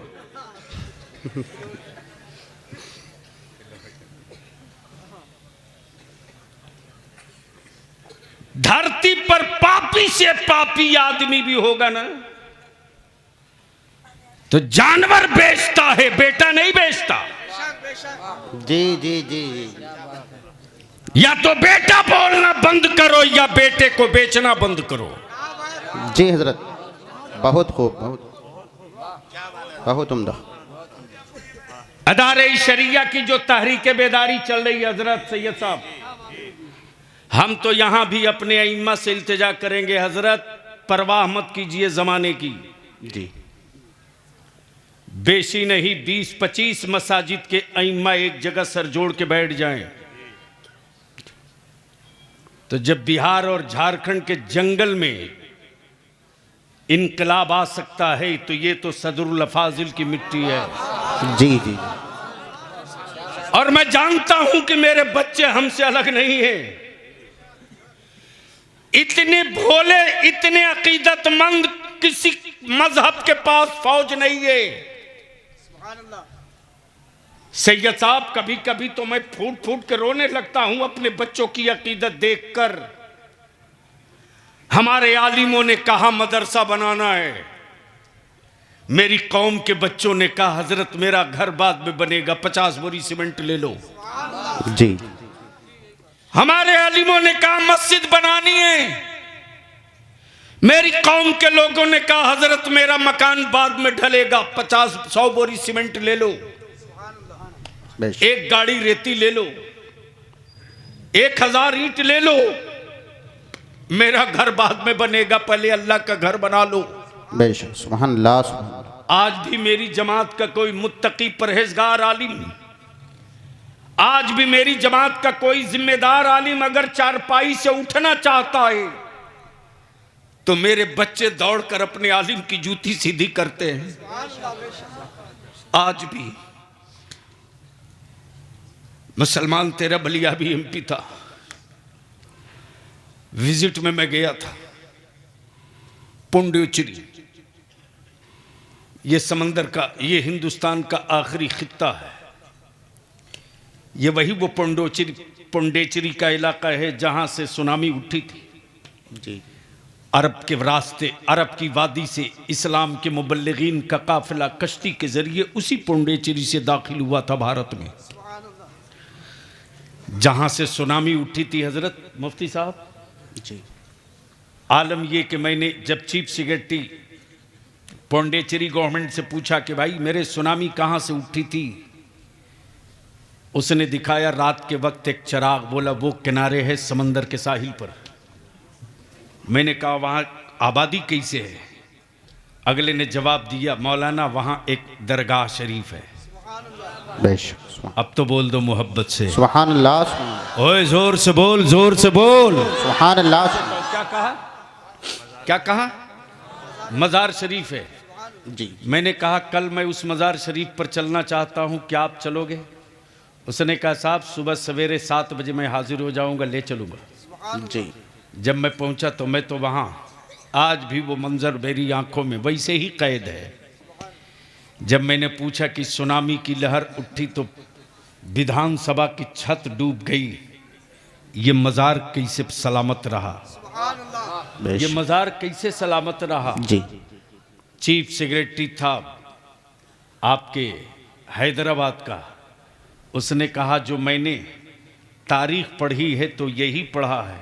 धरती पर पापी से पापी आदमी भी होगा ना तो जानवर बेचता है, बेटा नहीं बेचता। जी जी जी जी। या तो बेटा बोलना बंद करो या बेटे को बेचना बंद करो। जी हजरत, बहुत खूब, बहुत उम्दा। अदारे शरिया की जो तहरीक बेदारी चल रही है हजरत सैयद साहब, हम तो यहां भी अपने अइम्मा से इल्तिजा करेंगे हजरत परवाह मत कीजिए जमाने की। जी। बेशी नहीं 20-25 मसाजिद के अइम्मा एक जगह सर जोड़ के बैठ जाएं तो जब बिहार और झारखंड के जंगल में इनकलाब आ सकता है तो ये तो सदरुल अफाजिल की मिट्टी है। जी जी। और मैं जानता हूं कि मेरे बच्चे हमसे अलग नहीं हैं। इतने भोले, इतने अकीदतमंद किसी मजहब के पास फौज नहीं है। सैयद साहब कभी कभी तो मैं फूट फूट के रोने लगता हूं अपने बच्चों की अकीदत देखकर। हमारे आलिमों ने कहा मदरसा बनाना है, मेरी कौम के बच्चों ने कहा हजरत मेरा घर बाद में बनेगा, 50 बोरी सीमेंट ले लो। जी। हमारे आलिमों ने कहा मस्जिद बनानी है, मेरी कौम के लोगों ने कहा हजरत मेरा मकान बाद में ढलेगा, 50-100 बोरी सीमेंट ले लो, एक गाड़ी रेती ले लो, 1000 ईंट ले लो, मेरा घर बाद में बनेगा, पहले अल्लाह का घर बना लो। बेशक सुभान अल्लाह। आज भी मेरी जमात का कोई मुत्तकी परहेजगार आलिम, आज भी मेरी जमात का कोई जिम्मेदार आलिम अगर चारपाई से उठना चाहता है तो मेरे बच्चे दौड़कर अपने आलिम की जूती सीधी करते हैं। आज भी मुसलमान तेरा बलिया भी एमपी था, विजिट में मैं गया था पुंडुचेरी। ये समंदर का, ये हिंदुस्तान का आखिरी खित्ता है। ये वही वो पुंडुचेरी का इलाका है जहां से सुनामी उठी थी। जी। अरब के रास्ते, अरब की वादी से इस्लाम के मुबल्लिगीन का काफिला कश्ती के जरिए उसी पुंडुचेरी से दाखिल हुआ था भारत में, जहां से सुनामी उठी थी। हजरत मुफ्ती साहब जी। आलम ये कि मैंने जब चीफ सेक्रेटरी पुंडुचेरी गवर्नमेंट से पूछा कि भाई मेरे सुनामी कहां से उठी थी, उसने दिखाया रात के वक्त एक चिराग, बोला वो किनारे है समंदर के साहिल पर। मैंने कहा वहां आबादी कैसे है? अगले ने जवाब दिया मौलाना वहां एक दरगाह शरीफ है। बेशक। अब तो बोल दो मोहब्बत से सुभान अल्लाह। ओए जोर से बोल, जोर से बोल। सुभान अल्लाह। क्या कहा? क्या कहा? मज़ार शरीफ है। जी। मैंने कहा कल मैं उस मज़ार शरीफ पर चलना चाहता हूं, क्या आप चलोगे? उसने कहा साहब सुबह सवेरे 7 बजे मैं हाजिर हो जाऊंगा, ले चलूंगा। जी। जब मैं पहुंचा तो मैं तो वहां, आज भी वो मंजर मेरी आंखों में वैसे ही कैद है। जब मैंने पूछा कि सुनामी की लहर उठी तो विधानसभा की छत डूब गई, ये मज़ार कैसे सलामत रहा? ये मज़ार कैसे सलामत रहा? जी। चीफ सेक्रेटरी था आपके हैदराबाद का, उसने कहा जो मैंने तारीख पढ़ी है तो यही पढ़ा है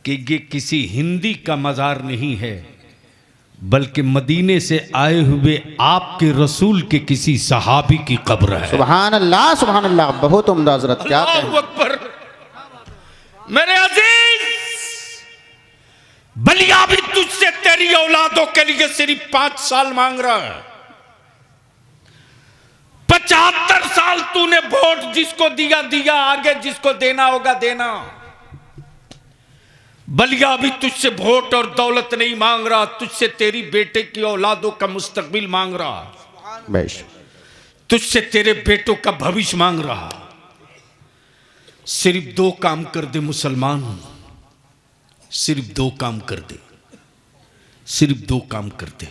कि ये किसी हिंदी का मज़ार नहीं है, बल्कि मदीने से आए हुए आपके रसूल के किसी सहाबी की कब्र है। सुभान अल्लाह, बहुत उम्दा हजरत, क्या कहें। अल्लाहु अकबर। मेरे अजीज, बलिया भी तुझसे तेरी औलादों के लिए सिर्फ 5 साल मांग रहा है। 75 साल तूने वोट जिसको दिया दिया, आगे जिसको देना होगा देना। बलिया भी तुझसे वोट और दौलत नहीं मांग रहा, तुझसे तेरी बेटे की औलादों का मुस्तकबिल मांग रहा, तुझसे तेरे बेटों का भविष्य मांग रहा। सिर्फ 2 काम कर दे मुसलमान, सिर्फ 2 काम कर दे, सिर्फ 2 काम कर दे।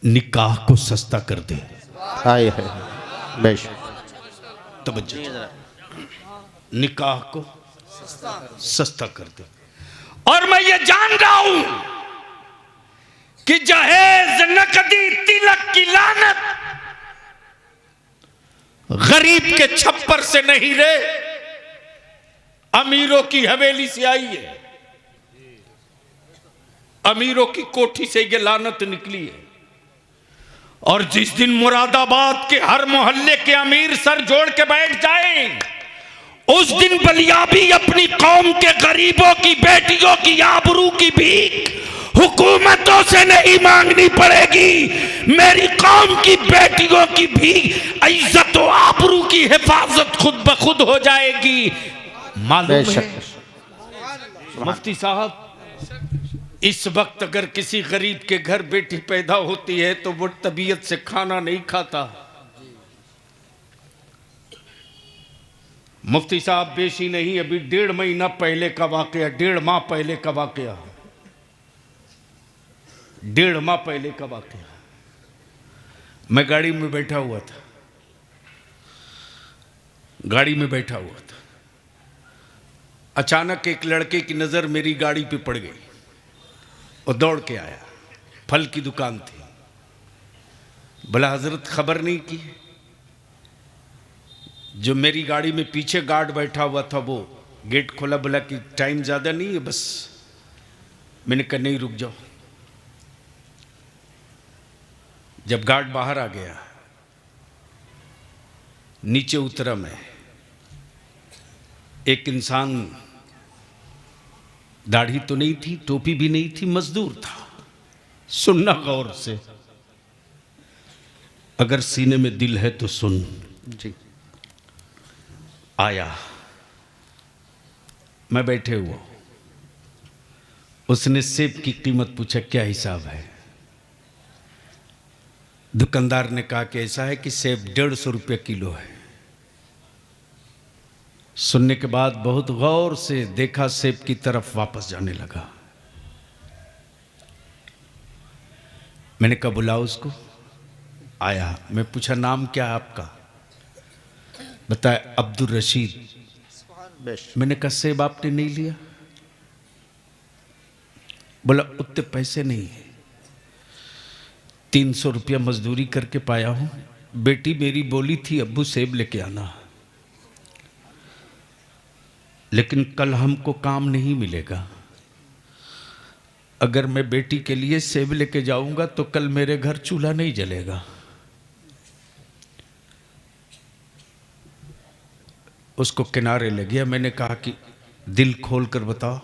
निकाह को सस्ता कर दे। हाय हाय, तवज्जो, निकाह को सस्ता कर दे। और मैं ये जान रहा हूं कि जहेज, नकदी, तिलक की लानत गरीब के छप्पर से नहीं रे, अमीरों की हवेली से आई है, अमीरों की कोठी से ये लानत निकली है। और जिस दिन मुरादाबाद के हर मोहल्ले के अमीर सर जोड़ के बैठ जाएं, उस दिन बलिया भी अपनी कौम के गरीबों की बेटियों की आबरू की भीख हुकूमतों से नहीं मांगनी पड़ेगी। मेरी कौम की बेटियों की भीख, इज्जत और आबरू की हिफाजत खुद ब खुद हो जाएगी। मालूम है मुफ्ती साहब, इस वक्त अगर किसी गरीब के घर बेटी पैदा होती है तो वो तबीयत से खाना नहीं खाता। मुफ्ती साहब बेशी नहीं, अभी 1.5 महीना पहले का वाकया, 1.5 माह पहले का वाकया, 1.5 माह पहले का वाकया। मैं गाड़ी में बैठा हुआ था, गाड़ी में बैठा हुआ था, अचानक एक लड़के की नजर मेरी गाड़ी पे पड़ गई और दौड़ के आया। फल की दुकान थी। बोला हजरत खबर नहीं की? जो मेरी गाड़ी में पीछे गार्ड बैठा हुआ था वो गेट खोला, बोला कि टाइम ज़्यादा नहीं है बस। मैंने कहा नहीं रुक जाओ। जब गार्ड बाहर आ गया, नीचे उतरा मैं, एक इंसान, दाढ़ी तो नहीं थी, टोपी भी नहीं थी, मजदूर था। सुनना गौर से, अगर सीने में दिल है तो सुन जी। आया, मैं बैठे हुआ, उसने सेब की कीमत पूछा क्या हिसाब है। दुकानदार ने कहा कि ऐसा है कि सेब 150 रुपये किलो है। सुनने के बाद बहुत गौर से देखा, सेब की तरफ वापस जाने लगा। मैंने कहा बुलाओ उसको। आया, मैं पूछा नाम क्या है आपका? बताया अब्दुल रशीद। मैंने कहा सेब आपने नहीं लिया? बोला उतने पैसे नहीं है, 300 रुपया मजदूरी करके पाया हूं। बेटी मेरी बोली थी अब्बू सेब लेके आना, लेकिन कल हमको काम नहीं मिलेगा। अगर मैं बेटी के लिए सेब लेके जाऊंगा तो कल मेरे घर चूल्हा नहीं जलेगा। उसको किनारे ले गया। मैंने कहा कि दिल खोल कर बताओ।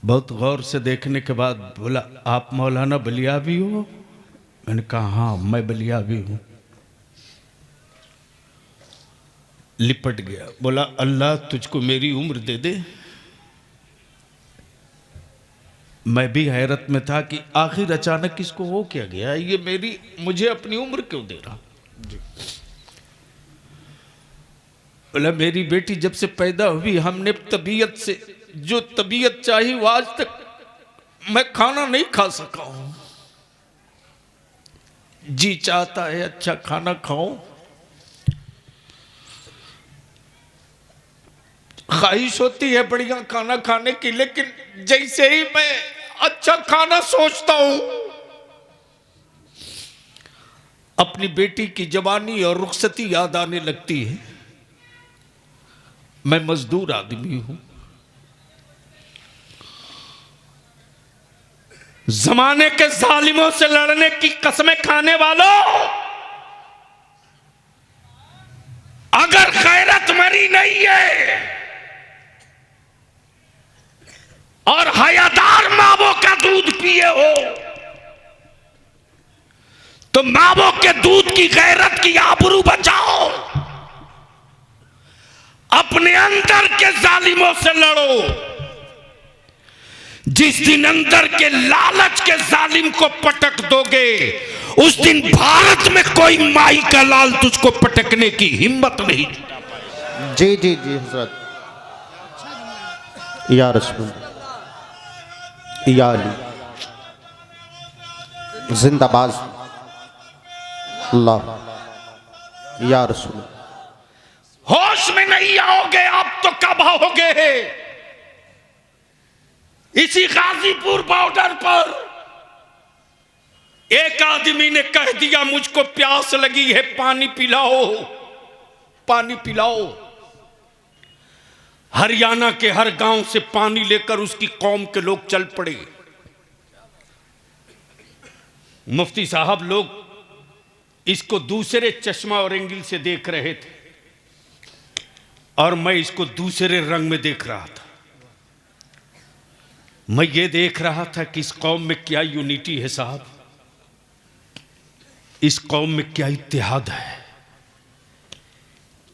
बहुत गौर से देखने के बाद बोला आप मौलाना बलियावी हो? मैंने कहा हाँ मैं बलियावी हूं। लिपट गया। बोला अल्लाह तुझको मेरी उम्र दे दे। मैं भी हैरत में था कि आखिर अचानक इसको हो क्या गया, ये मुझे अपनी उम्र क्यों दे रहा। बोला मेरी बेटी जब से पैदा हुई हमने तबीयत से जो तबीयत चाहिए वो आज तक मैं खाना नहीं खा सका हूं। जी चाहता है अच्छा खाना खाऊं, ख्वाहिश होती है बढ़िया खाना खाने की, लेकिन जैसे ही मैं अच्छा खाना सोचता हूं, अपनी बेटी की जवानी और रुखसती याद आने लगती है। मैं मजदूर आदमी हूं, जमाने के जालिमों से लड़ने की कसमें खाने वालों, अगर गैरत मरी नहीं है और हयादार मावों का दूध पिए हो, तो मावों के दूध की गैरत की आबरू बचाओ, अपने अंदर के जालिमों से लड़ो। जिस दिन अंदर के लालच के जालिम को पटक दोगे, उस दिन भारत में कोई माई का लाल तुझको पटकने की हिम्मत नहीं। जी जी जी हजरत, या रसूल, या अली, जिंदाबाद अल्लाह, या रसूल। होश में नहीं आओगे आप तो कब आओगे? इसी गाजीपुर बॉर्डर पर एक आदमी ने कह दिया, मुझको प्यास लगी है, पानी पिलाओ, पानी पिलाओ। हरियाणा के हर गांव से पानी लेकर उसकी कौम के लोग चल पड़े। मुफ्ती साहब लोग इसको दूसरे चश्मा और एंगल से देख रहे थे और मैं इसको दूसरे रंग में देख रहा था। मैं ये देख रहा था कि इस कौम में क्या यूनिटी है साहब, इस कौम में क्या इत्तेहाद है,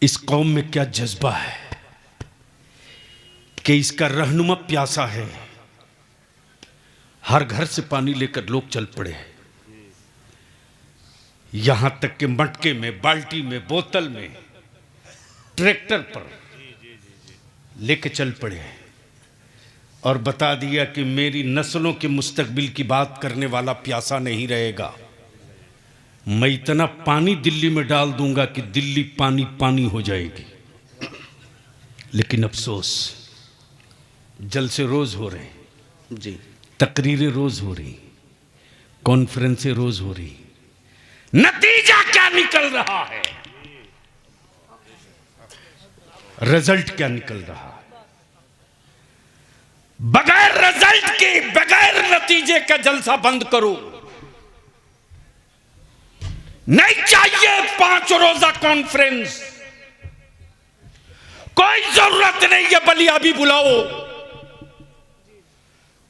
इस कौम में क्या जज्बा है कि इसका रहनुमा प्यासा है। हर घर से पानी लेकर लोग चल पड़े हैं, यहां तक कि मटके में, बाल्टी में, बोतल में, ट्रैक्टर पर लेके चल पड़े हैं और बता दिया कि मेरी नस्लों के मुस्तकबिल की बात करने वाला प्यासा नहीं रहेगा। मैं इतना पानी दिल्ली में डाल दूंगा कि दिल्ली पानी पानी हो जाएगी। लेकिन अफसोस, जलसे रोज हो रहे हैं जी, तकरीरें रोज हो रही, कॉन्फ्रेंसें रोज हो रही, नतीजा क्या निकल रहा है, रिजल्ट क्या निकल रहा है? बगैर रिजल्ट के, बगैर नतीजे का जलसा बंद करो। नहीं चाहिए 5 रोजा कॉन्फ्रेंस, कोई जरूरत नहीं है बलिया भी बुलाओ,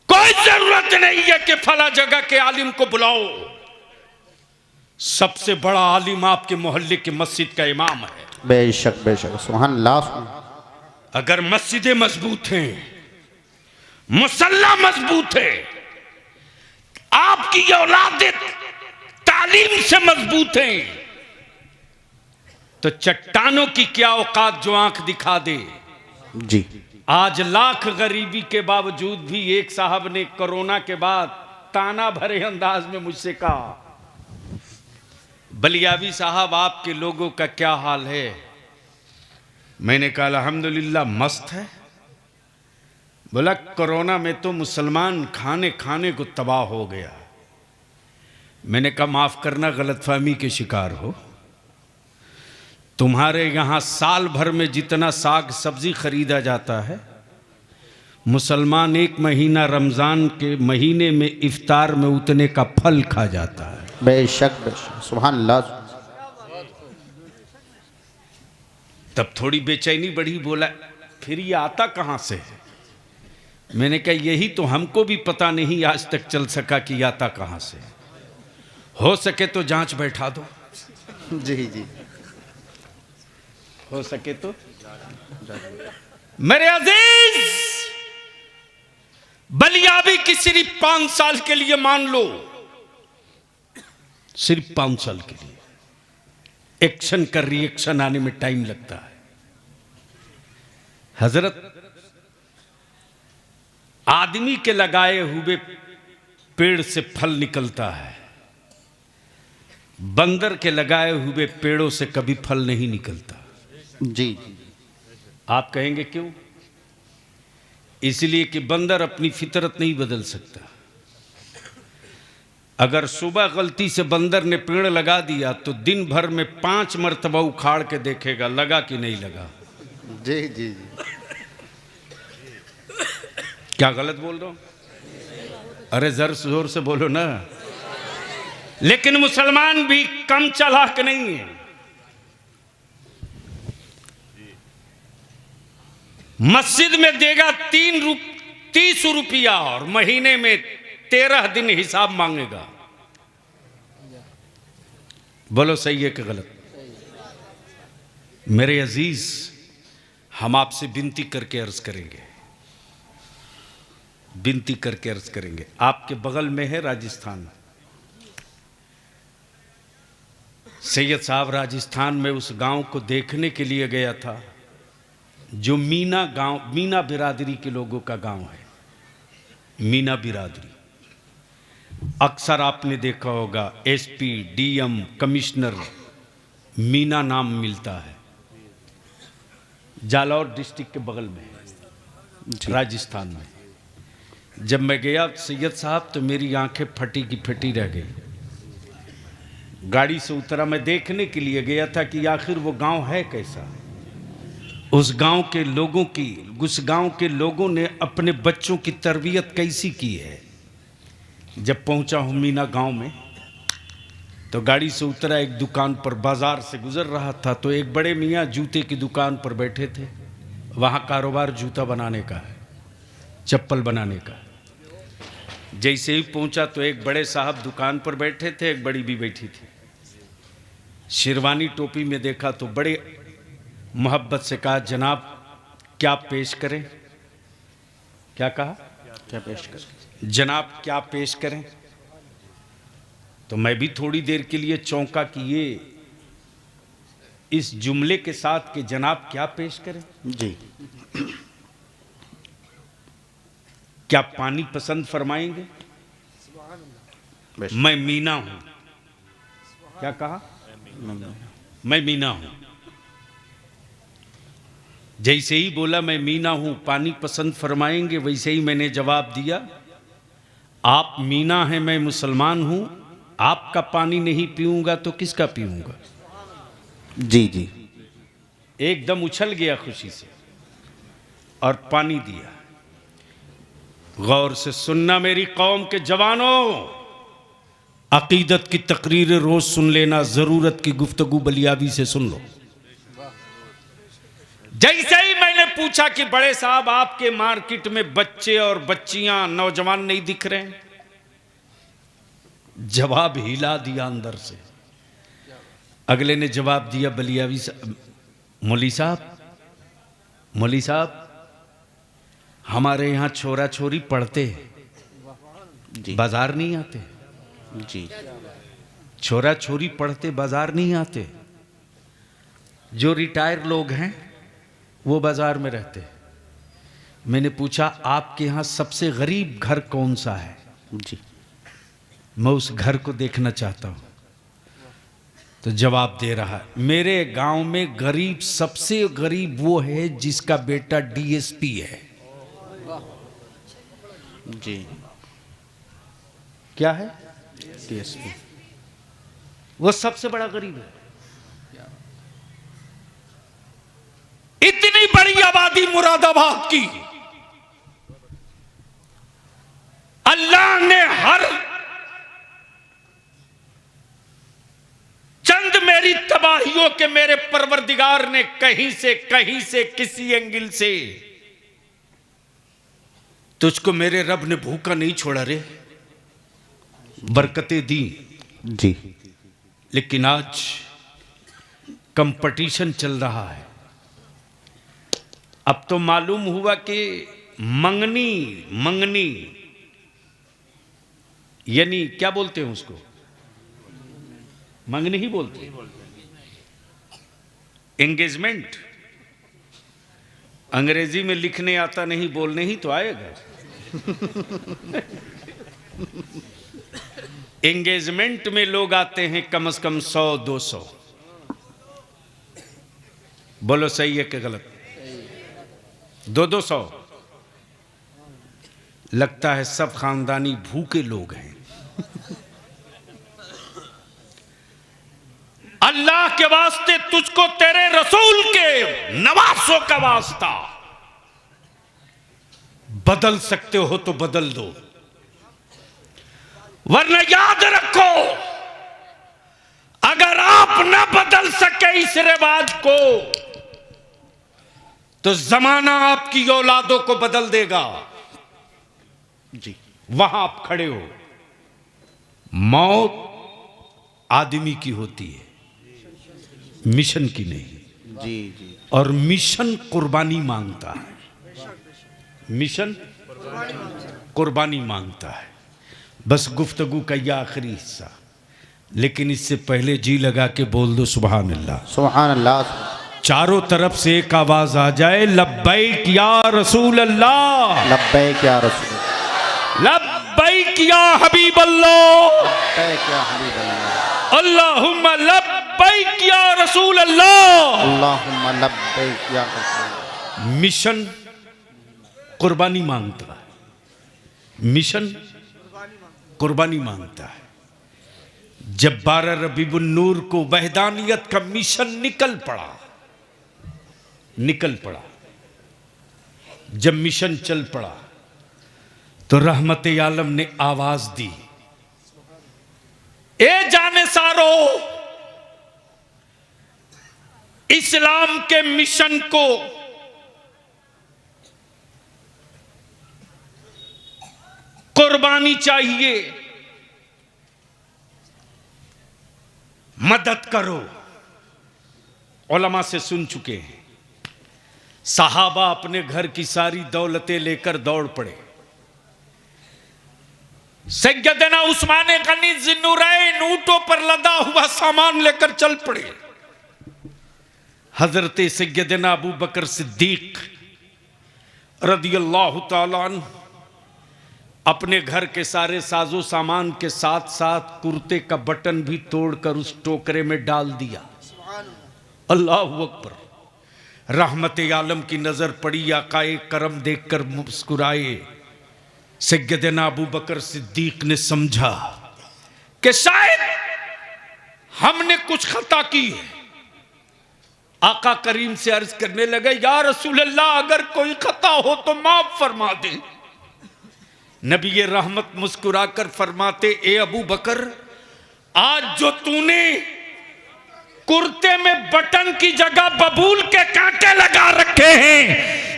कोई जरूरत नहीं है कि फला जगह के आलिम को बुलाओ। सबसे बड़ा आलिम आपके मोहल्ले के मस्जिद का इमाम है। बेशक बेशक, सुभान अल्लाह। अगर मस्जिदें मजबूत हैं, मुसल्ला मजबूत है, आपकी औलादें तालीम से मजबूत हैं, तो चट्टानों की क्या औकात जो आंख दिखा दे। जी, आज लाख गरीबी के बावजूद भी एक साहब ने कोरोना के बाद ताना भरे अंदाज में मुझसे कहा, बलियावी साहब आपके लोगों का क्या हाल है? मैंने कहा अल्हम्दुलिल्लाह मस्त है। बोला कोरोना में तो मुसलमान खाने खाने को तबाह हो गया। मैंने कहा माफ करना, गलतफहमी के शिकार हो। तुम्हारे यहाँ साल भर में जितना साग सब्जी खरीदा जाता है, मुसलमान 1 महीना रमजान के महीने में इफ्तार में उतने का फल खा जाता है। बेशक बेशक, सुभान अल्लाह। तब थोड़ी बेचैनी बढ़ी। बोला फिर ये आता कहाँ से है? मैंने कहा यही तो हमको भी पता नहीं आज तक चल सका कि आता कहाँ से। हो सके तो जांच बैठा दो। जी जी, हो सके तो। मेरे अजीज, बलियाबी की सिर्फ 5 साल के लिए मान लो, सिर्फ 5 साल के लिए। एक्शन का रिएक्शन आने में टाइम लगता है। हजरत, आदमी के लगाए हुए पेड़ से फल निकलता है, बंदर के लगाए हुए पेड़ों से कभी फल नहीं निकलता। जी, आप कहेंगे क्यों? इसलिए कि बंदर अपनी फितरत नहीं बदल सकता। अगर सुबह गलती से बंदर ने पेड़ लगा दिया तो दिन भर में 5 मरतबा उखाड़ के देखेगा लगा कि नहीं लगा। जी जी जी। क्या गलत बोल रहा हूं? अरे जर जोर से बोलो ना। लेकिन मुसलमान भी कम चालाक नहीं है। मस्जिद में देगा 30 रुपया और महीने में 13 दिन हिसाब मांगेगा। बोलो सही है कि गलत? मेरे अजीज, हम आपसे विनती करके अर्ज करेंगे, विनती करके अर्ज करेंगे। आपके बगल में है राजस्थान। सैयद साहब राजस्थान में उस गांव को देखने के लिए गया था जो मीना गांव, मीना बिरादरी के लोगों का गांव है। मीना बिरादरी अक्सर आपने देखा होगा एसपी, डीएम, कमिश्नर मीना नाम मिलता है। जालौर डिस्ट्रिक्ट के बगल में है राजस्थान में। जब मैं गया सैयद साहब तो मेरी आंखें फटी की फटी रह गई। गाड़ी से उतरा, मैं देखने के लिए गया था कि आखिर वो गांव है कैसा। उस गांव के लोगों ने अपने बच्चों की तरबियत कैसी की है। जब पहुंचा हूं मीना गांव में तो गाड़ी से उतरा, एक दुकान पर बाजार से गुजर रहा था तो एक बड़े मियाँ जूते की दुकान पर बैठे थे। वहां कारोबार जूता बनाने का है, चप्पल बनाने का। जैसे ही पहुंचा तो एक बड़े साहब दुकान पर बैठे थे, एक बड़ी भी बैठी थी। शेरवानी टोपी में देखा तो बड़े मोहब्बत से कहा, जनाब क्या पेश करें? क्या कहा? क्या पेश करें? जनाब क्या पेश करें? तो मैं भी थोड़ी देर के लिए चौंका कि ये इस जुमले के साथ कि जनाब क्या पेश करें। जी। क्या पानी पसंद फरमाएंगे? मैं मीना हूं। क्या कहा? मैं मीना हूं। जैसे ही बोला मैं मीना हूं, पानी पसंद फरमाएंगे, वैसे ही मैंने जवाब दिया, आप मीना हैं, मैं मुसलमान हूं, आपका पानी नहीं पीऊंगा तो किसका पीऊंगा? जी जी। एकदम उछल गया खुशी से और पानी दिया। गौर से सुनना मेरी कौम के जवानों, अकीदत की तकरीरें रोज सुन लेना, जरूरत की गुफ्तगू बलियाबी से सुन लो। जैसे ही मैंने पूछा कि बड़े साहब आपके मार्केट में बच्चे और बच्चियां, नौजवान नहीं दिख रहे हैं, जवाब हिला दिया अंदर से। अगले ने जवाब दिया, बलियाबी मौली साहब हमारे यहां छोरा छोरी पढ़ते जी। बाजार नहीं आते। जी। छोरा छोरी पढ़ते बाजार नहीं आते। जो रिटायर लोग हैं वो बाजार में रहते। मैंने पूछा आपके यहां सबसे गरीब घर कौन सा है? जी। मैं उस घर को देखना चाहता हूं। तो जवाब दे रहा है, मेरे गांव में गरीब, सबसे गरीब वो है जिसका बेटा डीएसपी है। जी। क्या है? डीएसपी। वो सबसे बड़ा गरीब है। इतनी बड़ी आबादी मुरादाबाद की, अल्लाह ने हर चंद मेरी तबाहियों के मेरे परवरदिगार ने कहीं से किसी एंगल से तुझको मेरे रब ने भूखा नहीं छोड़ा रे, बरकतें दी। जी। लेकिन आज कंपटीशन चल रहा है। अब तो मालूम हुआ कि मंगनी यानी क्या बोलते हैं उसको? मंगनी ही बोलते हैं। एंगेजमेंट अंग्रेजी में लिखने आता नहीं, बोलने ही तो आएगा। एंगेजमेंट में लोग आते हैं कम से कम 100-200। बोलो सही है कि गलत? 200-200 लगता है सब खानदानी भूखे लोग हैं। अल्लाह के वास्ते तुझको तेरे रसूल के नवासों का वास्ता, बदल सकते हो तो बदल दो, वरना याद रखो अगर आप न बदल सके इस रिवाज को तो जमाना आपकी औलादों को बदल देगा। जी। वहां आप खड़े हो। मौत आदमी की होती है, मिशन की नहीं। जी जी। और मिशन कुर्बानी मांगता है, मिशन कुर्बानी मांगता है। बस गुफ्तगू का यह आखिरी हिस्सा, लेकिन इससे पहले जी लगा के बोल दो सुभान अल्लाह। सुभान अल्लाह। चारों तरफ से एक आवाज आ जाए, लब्बैक या रसूल अल्लाह, लब्बैक या रसूल, लब्बैक या हबीब अल्लाह, लब्बैक या हबीब अल्लाह, अल्लाहुम्मा लब्बैक या रसूल अल्लाह, अल्लाहुम्मा लब्बैक या रसूल। मिशन कुर्बानी मांगता है, मिशन कुर्बानी मांगता है। जब 12 रबीउन नूर को वहदानियत का मिशन निकल पड़ा, जब मिशन चल पड़ा तो रहमत आलम ने आवाज दी, ए जाने सारो, इस्लाम के मिशन को कुर्बानी चाहिए, मदद करो। उलमा से सुन चुके हैं, सहाबा अपने घर की सारी दौलतें लेकर दौड़ पड़े। सैयदना उस्मान गनी ज़िन्नुरैन ऊंटों पर लदा हुआ सामान लेकर चल पड़े। हजरत सैयदना अबू बकर सिद्दीक रदियल्लाहु ताला अन्हु अपने घर के सारे साजो सामान के साथ साथ कुर्ते का बटन भी तोड़कर उस टोकरे में डाल दिया। अल्लाहु अकबर। रहमत आलम की नजर पड़ी, आकाए करम देखकर मुस्कुराए। सैयदना अबू बकर सिद्दीक ने समझा कि शायद हमने कुछ खता की है। आका करीम से अर्ज करने लगे, या रसूल अल्लाह, अगर कोई खता हो तो माफ फरमा दे। नबी ये रहमत मुस्कुराकर फरमाते, ए अबू बकर, आज जो तूने कुर्ते में बटन की जगह बबूल के कांटे लगा रखे हैं,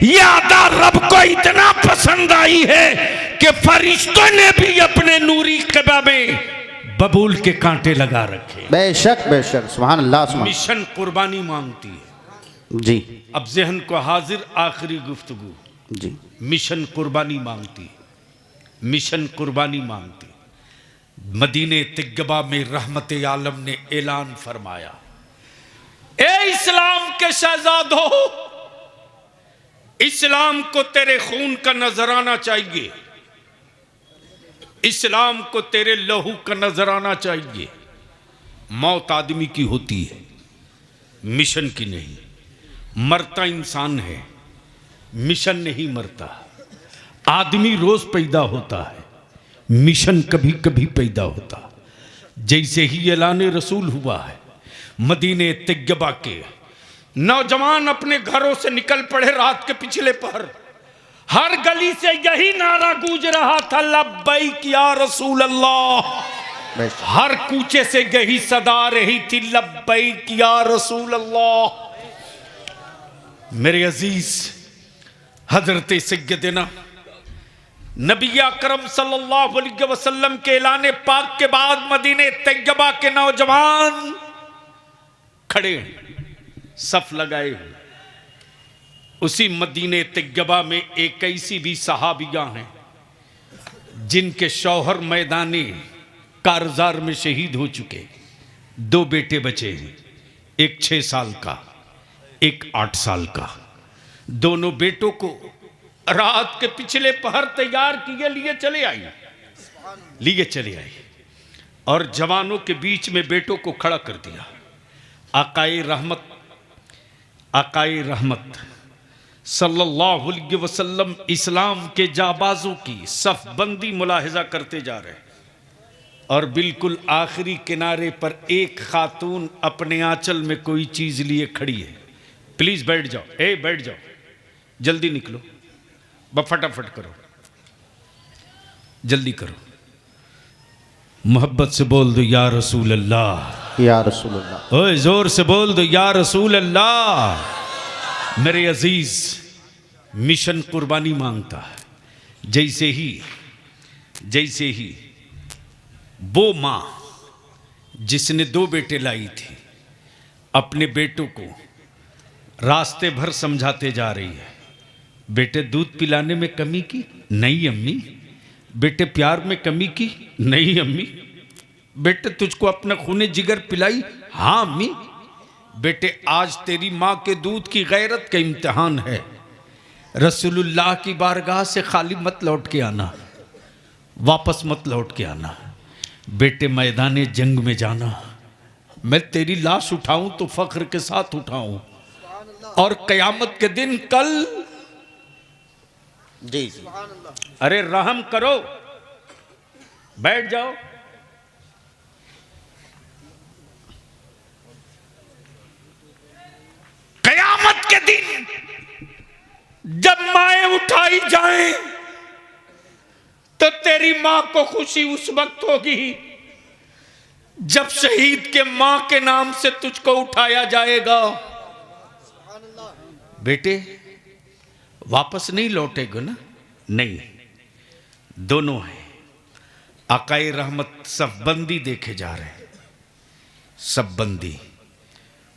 ये अदा रब को इतना पसंद आई है कि फरिश्तों ने भी अपने नूरी क़बा में बबूल के कांटे लगा रखे। बेशक बेशक, सुभान अल्लाह। सुभान। मिशन कुर्बानी मांगती है। जी। अब जहन को हाजिर, आखिरी गुफ्तगू। जी। मिशन कुर्बानी मांगती, मिशन कुर्बानी मांगती। मदीने तिग्बा में रहमत आलम ने ऐलान फरमाया, ए इस्लाम के शहजादों, इस्लाम को तेरे खून का नजराना चाहिए, इस्लाम को तेरे लहू का नजराना चाहिए। मौत आदमी की होती है, मिशन की नहीं। मरता इंसान है, मिशन नहीं मरता। आदमी रोज पैदा होता है, मिशन कभी कभी पैदा होता। जैसे ही ऐलान रसूल हुआ है, मदीने तिग्बा के नौजवान अपने घरों से निकल पड़े। रात के पिछले पहर हर गली से यही नारा गूंज रहा था, लब्बैक या रसूल अल्लाह। हर कूचे से यही सदा रही थी, लब्बैक या रसूल अल्लाह। मेरे अजीज, हजरत सैयदना नबी अकरम सल्लल्लाहु अलैहि वसल्लम के ऐलान पाक के बाद मदीने तिग्बा के नौजवान खड़े हैं, सफ लगाए हुए। उसी मदीने तिग्बा में एक ऐसी भी सहाबियां हैं जिनके शौहर मैदाने कारजार में शहीद हो चुके। 2 बेटे बचे हैं, एक 6 साल का, एक 8 साल का। दोनों बेटों को रात के पिछले पहर तैयार किए लिए चले आई और जवानों के बीच में बेटों को खड़ा कर दिया। आकाए रहमत सल्लल्लाहु अलैहि वसल्लम इस्लाम के जाबाजों की सफबंदी मुलाहिजा करते जा रहे हैं और बिल्कुल आखिरी किनारे पर एक खातून अपने आंचल में कोई चीज लिए खड़ी है। प्लीज बैठ जाओ, बैठ जाओ, जल्दी निकलो, फटाफट करो, जल्दी करो। मोहब्बत से बोल दो या रसूल अल्लाह, या रसूल अल्लाह। ओए जोर से बोल दो या रसूल अल्लाह। मेरे अजीज, मिशन कुर्बानी मांगता है। जैसे ही वो माँ जिसने 2 बेटे लाई थी अपने बेटों को रास्ते भर समझाते जा रही है, बेटे दूध पिलाने में कमी की नहीं अम्मी, बेटे प्यार में कमी की नहीं अम्मी, बेटे तुझको अपना खूने जिगर पिलाई हाँ अम्मी, बेटे आज तेरी माँ के दूध की गैरत का इम्तिहान है। रसूलुल्लाह की बारगाह से खाली मत लौट के आना, वापस मत लौट के आना। बेटे मैदान जंग में जाना, मैं तेरी लाश उठाऊं तो फख्र के साथ उठाऊं, और कयामत के दिन कल जी अरे रहम करो, बैठ जाओ। कयामत के दिन जब माएं उठाई जाएं तो तेरी मां को खुशी उस वक्त होगी जब शहीद के मां के नाम से तुझको उठाया जाएगा। बेटे वापस नहीं लौटेगा ना? नहीं, दोनों हैं। आकाए रहमत सफबंदी देखे जा रहे हैं। सफबंदी,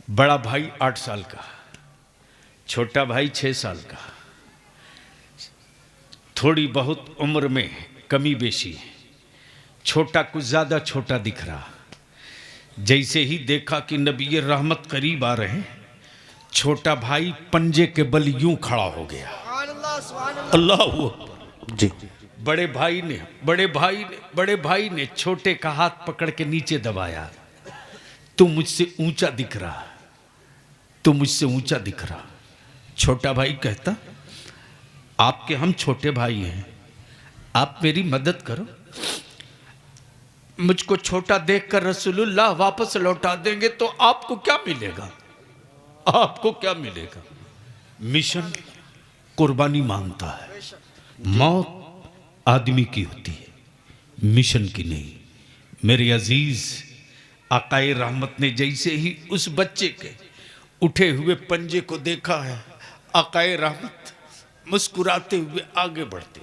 बड़ा भाई 8 साल का, छोटा भाई 6 साल का, थोड़ी बहुत उम्र में कमी बेशी है। छोटा कुछ ज्यादा छोटा दिख रहा। जैसे ही देखा कि नबी रहमत करीब आ रहे हैं, छोटा भाई पंजे के बल यूं खड़ा हो गया। अल्लाह अकबर। जी। बड़े भाई ने छोटे का हाथ पकड़ के नीचे दबाया। तू मुझसे ऊंचा दिख रहा, तू मुझसे ऊंचा दिख रहा। छोटा भाई कहता, आपके हम छोटे भाई हैं, आप मेरी मदद करो, मुझको छोटा देखकर रसूलुल्लाह वापस लौटा देंगे तो आपको क्या मिलेगा? आपको क्या मिलेगा? मिशन कुर्बानी मांगता है। मौत आदमी की होती है, मिशन की नहीं। मेरे अजीज, आकाए रहमत ने जैसे ही उस बच्चे के उठे हुए पंजे को देखा है, आकाए रहमत मुस्कुराते हुए आगे बढ़ते।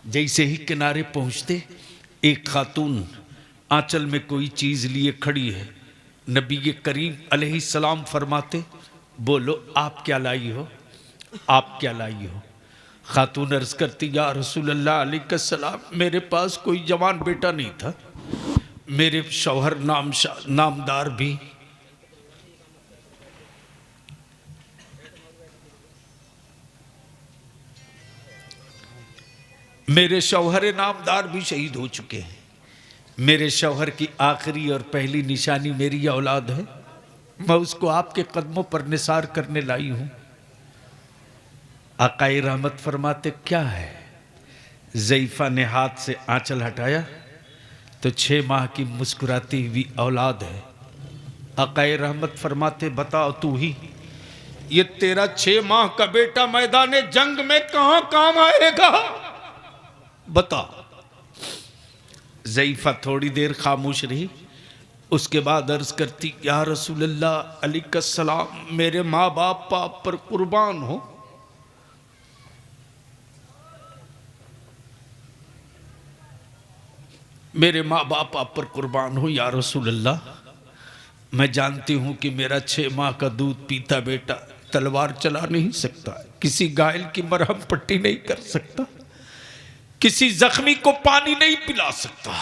जैसे ही किनारे पहुंचते, एक खातून आंचल में कोई चीज लिए खड़ी है। नबी करीम अलैहिस्सलाम फरमाते, बोलो आप क्या लाई हो, आप क्या लाई हो? खातून अर्ज करती, या रसूल अल्लाह अलैहिस्सलाम, मेरे पास कोई जवान बेटा नहीं था, मेरे शौहर नामदार भी शहीद हो चुके हैं। मेरे शौहर की आखिरी और पहली निशानी मेरी औलाद है, मैं उसको आपके कदमों पर निसार करने लाई हूं। आकाए रहमत फरमाते, क्या है? ज़ईफ़ा ने हाथ से आंचल हटाया तो 6 माह की मुस्कुराती हुई औलाद है। आकाए रहमत फरमाते, बताओ तू ही, ये तेरा 6 माह का बेटा मैदान जंग में कहां काम आएगा? बता। ज़ईफ़ा थोड़ी देर खामोश रही, उसके बाद अर्ज करती, या रसूलल्लाह अलैहिस्सलाम, मेरे माँ बाप आप पर कुर्बान हो। मेरे माँ बाप आप पर कुर्बान हो या रसूलल्लाह। मैं जानती हूं कि मेरा 6 माह का दूध पीता बेटा तलवार चला नहीं सकता, किसी घायल की मरहम पट्टी नहीं कर सकता, किसी जख्मी को पानी नहीं पिला सकता,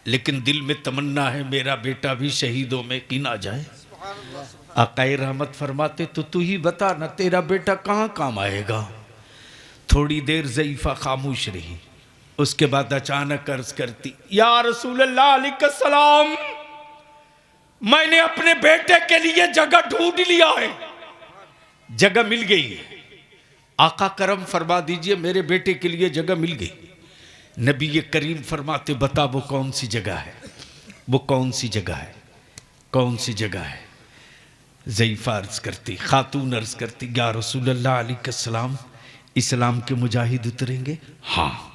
लेकिन दिल में तमन्ना है मेरा बेटा भी शहीदों में गिना जाए। आकाए रहमत फरमाते, तो तू ही बता ना, तेरा बेटा कहाँ काम आएगा? थोड़ी देर ज़ईफ़ा खामोश रही, उसके बाद अचानक अर्ज करती, या रसूलल्लाह अलैहिस्सलाम, मैंने अपने बेटे के लिए जगह ढूंढ लिया है, जगह मिल गई है। आका करम फरमा दीजिए मेरे बेटे के लिए जगह मिल गई। नबी ये करीम फरमाते बता वो कौन सी जगह है, वो कौन सी जगह है, कौन सी जगह है। ज़ईफ़ा अर्ज़ करती, खातून अर्ज़ करती, या रसूलल्लाह अलैहिस्सलाम इस्लाम के मुजाहिद उतरेंगे? हाँ।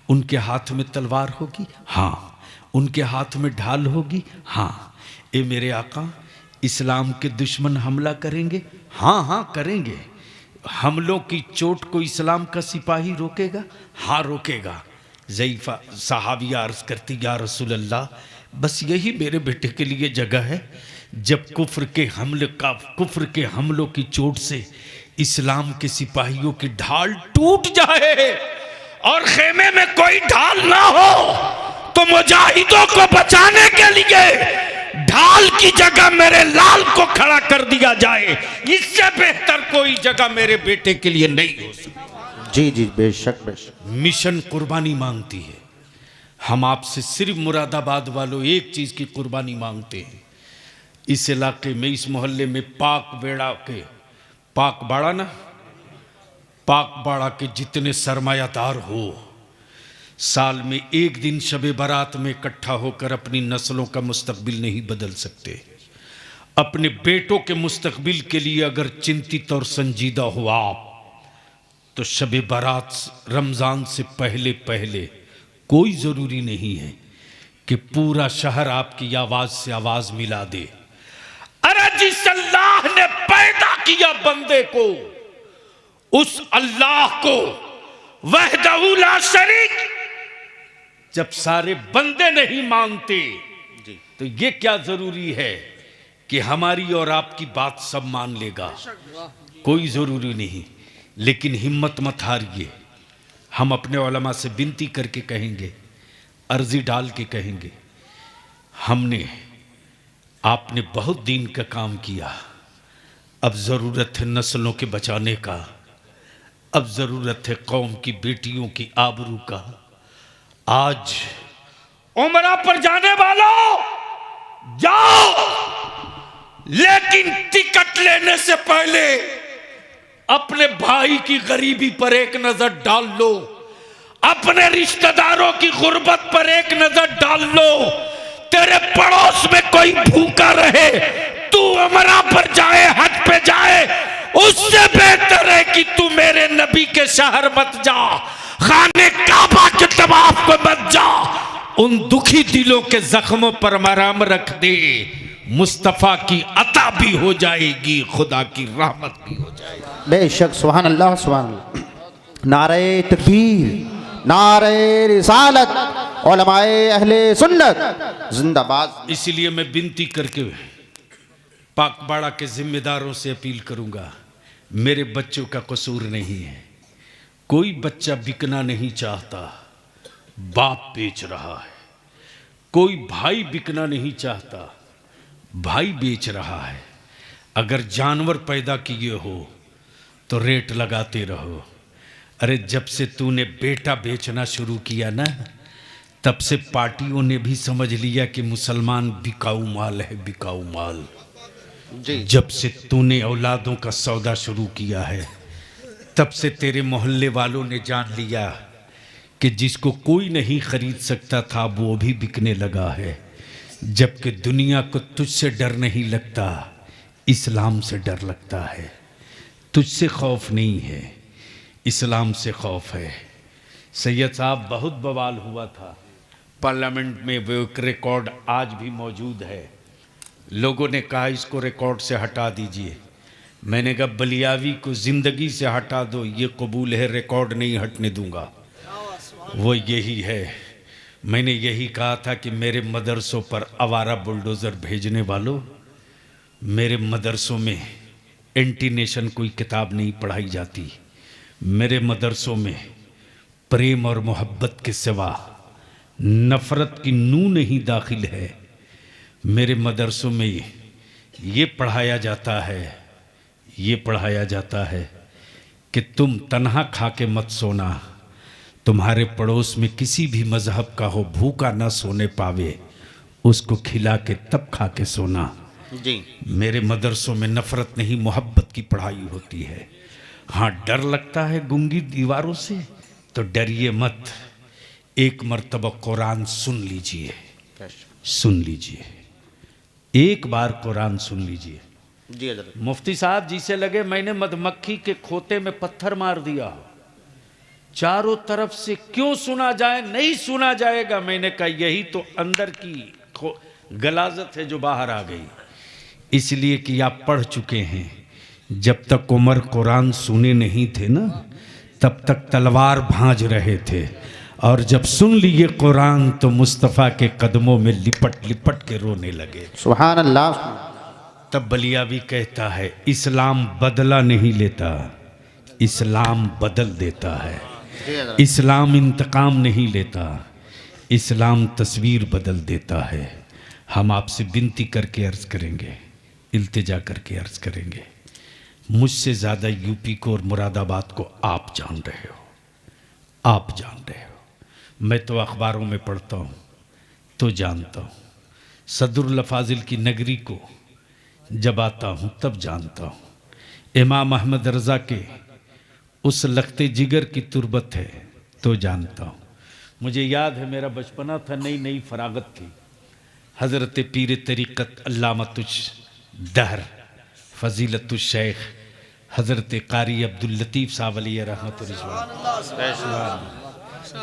उनके हाथ में तलवार होगी? हाँ। उनके हाथ में ढाल होगी? हाँ। ए मेरे आका इस्लाम के दुश्मन हमला करेंगे? हाँ हाँ करेंगे। हमलों की चोट को इस्लाम का सिपाही रोकेगा? हाँ रोकेगा। ज़ईफ़ा सहाबिया अर्ज़ करती, या रसूल अल्लाह बस यही मेरे बेटे के लिए जगह है, जब कुफ्र के हमलों की चोट से इस्लाम के सिपाहियों की ढाल टूट जाए और खेमे में कोई ढाल ना हो, तो मुजाहिदों को बचाने के लिए ढाल की जगह मेरे लाल को खड़ा कर दिया जाए। इससे बेहतर कोई जगह मेरे बेटे के लिए नहीं हो सकती। जी जी बेशक बेशक। मिशन कुर्बानी मांगती है। हम आपसे सिर्फ मुरादाबाद वालों एक चीज की कुर्बानी मांगते हैं। इस इलाके में, इस मोहल्ले में पाक बाड़ा के जितने सरमायादार हो, साल में एक दिन शबे बारात में इकट्ठा होकर अपनी नस्लों का मुस्तकबिल नहीं बदल सकते। अपने बेटों के मुस्तकबिल के लिए अगर चिंतित और संजीदा हो आप, तो शबे बारात रमज़ान से पहले पहले कोई ज़रूरी नहीं है कि पूरा शहर आपकी आवाज़ से आवाज़ मिला दे। अरे जिस अल्लाह ने पैदा किया बंदे को, उस अल्लाह को वहदहू ला शरीक जब सारे बंदे नहीं मानते, तो ये क्या जरूरी है कि हमारी और आपकी बात सब मान लेगा? कोई जरूरी नहीं। लेकिन हिम्मत मत हारिए। हम अपने उलमा से विनती करके कहेंगे, अर्जी डाल के कहेंगे, आपने बहुत दीन का काम किया, अब ज़रूरत है नस्लों के बचाने का, अब ज़रूरत है कौम की बेटियों की आबरू का। आज उमरा पर जाने वालों जाओ, लेकिन टिकट लेने से पहले अपने भाई की गरीबी पर एक नजर डाल लो, अपने रिश्तेदारों की गुर्बत पर एक नजर डाल लो। तेरे पड़ोस में कोई भूखा रहे, तू उमरा पर जाए, हज पे जाए, उससे बेहतर है कि तू मेरे नबी के शहर मत जा, खाने काबा के तवाफ को मत जा। उन दुखी दिलों के जख्मों पर मरहम रख दे। मुस्तफ़ा की अता भी हो जाएगी, खुदा की रहमत भी हो जाएगी। बेशक सुभान अल्लाह सुभान अल्लाह। नारे तकबीर, नारे रिसालत, उलमाए अहले सुन्नत जिंदाबाद। इसलिए मैं विनती करके पाकबाड़ा के जिम्मेदारों से अपील करूंगा, मेरे बच्चों का कसूर नहीं है। कोई बच्चा बिकना नहीं चाहता, बाप बेच रहा है। कोई भाई बिकना नहीं चाहता, भाई बेच रहा है। अगर जानवर पैदा किए हो तो रेट लगाते रहो। अरे जब से तूने बेटा बेचना शुरू किया ना, तब से पार्टियों ने भी समझ लिया कि मुसलमान बिकाऊ माल है, बिकाऊ माल। जब से तूने औलादों का सौदा शुरू किया है, तब से तेरे मोहल्ले वालों ने जान लिया कि जिसको कोई नहीं खरीद सकता था वो भी बिकने लगा है। जबकि दुनिया को तुझसे डर नहीं लगता, इस्लाम से डर लगता है। तुझसे खौफ नहीं है, इस्लाम से खौफ है। सैयद साहब बहुत बवाल हुआ था पार्लियामेंट में, वो एक रिकॉर्ड आज भी मौजूद है। लोगों ने कहा इसको रिकॉर्ड से हटा दीजिए। मैंने कहा बलियावी को ज़िंदगी से हटा दो, ये कबूल है, रिकॉर्ड नहीं हटने दूंगा। वो यही है। मैंने यही कहा था कि मेरे मदरसों पर आवारा बुलडोज़र भेजने वालों, मेरे मदरसों में एंटी नेशन कोई किताब नहीं पढ़ाई जाती। मेरे मदरसों में प्रेम और मोहब्बत के सिवा नफ़रत की नूं नहीं दाखिल है। मेरे मदरसों में ये पढ़ाया जाता है, ये पढ़ाया जाता है कि तुम तन्हा खा के मत सोना, तुम्हारे पड़ोस में किसी भी मज़हब का हो, भूखा ना सोने पावे, उसको खिला के तब खा के सोना। जी मेरे मदरसों में नफरत नहीं मोहब्बत की पढ़ाई होती है। हाँ, डर लगता है गूंगी दीवारों से, तो डरिए मत, एक मर्तबा कुरान सुन लीजिए, सुन लीजिए, एक बार कुरान सुन लीजिए। जी हजरत। मुफ्ती साहब जी से लगे मैंने मधुमक्खी के खोते में पत्थर मार दिया हो, चारों तरफ से क्यों सुना जाए, नहीं सुना जाएगा। मैंने कहा यही तो अंदर की गलाजत है जो बाहर आ गई, इसलिए कि आप पढ़ चुके हैं। जब तक उमर कुरान सुने नहीं थे ना, तब तक तलवार भांज रहे थे, और जब सुन लिए कुरान तो मुस्तफ़ा के कदमों में लिपट लिपट के रोने लगे। सुभान अल्लाह। तब बलियावी कहता है इस्लाम बदला नहीं लेता, इस्लाम बदल देता है। इस्लाम इंतकाम नहीं लेता, इस्लाम तस्वीर बदल देता है। हम आपसे विनती करके अर्ज करेंगे, इल्तिजा करके अर्ज करेंगे, मुझसे ज़्यादा यूपी को और मुरादाबाद को आप जान रहे हो, आप जान रहे हो। मैं तो अखबारों में पढ़ता हूँ तो जानता हूँ, सदरुल फाजिल की नगरी को जब आता हूँ तब जानता हूँ। इमाम अहमद रज़ा के उस लखते जिगर की तुरबत है तो जानता हूँ। मुझे याद है मेरा बचपना था, नई नई फरागत थी। हज़रत पीर तरीक़त अल्लामतुश दहर फ़ज़ीलतुश शेख हज़रत कारी अब्दुल लतीफ़ साहब अलैहि रहमतुर रिज़वान।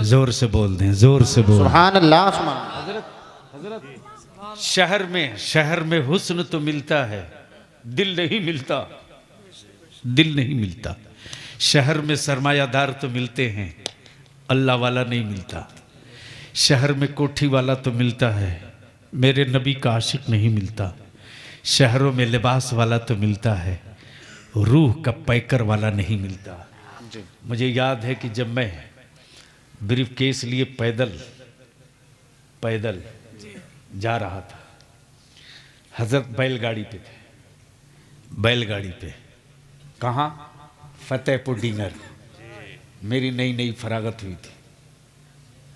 ज़ोर से बोल दें, ज़ोर से बोल। सुभान अल्लाह। सुभान। हज़रत शहर में हुस्न तो मिलता है, दिल नहीं मिलता, दिल नहीं मिलता। शहर में सरमायादार तो मिलते हैं, अल्लाह वाला नहीं मिलता। शहर में कोठी वाला तो मिलता है, मेरे नबी का आशिक नहीं मिलता। शहरों में लिबास वाला तो मिलता है, रूह का पैकर वाला नहीं मिलता। मुझे याद है कि जब मैं ब्रीफ केस लिए पैदल जा रहा था, हजरत बैलगाड़ी पे थे, बैलगाड़ी पे कहाँ, फतेहपुर डींगर। मेरी नई नई फरागत हुई थी,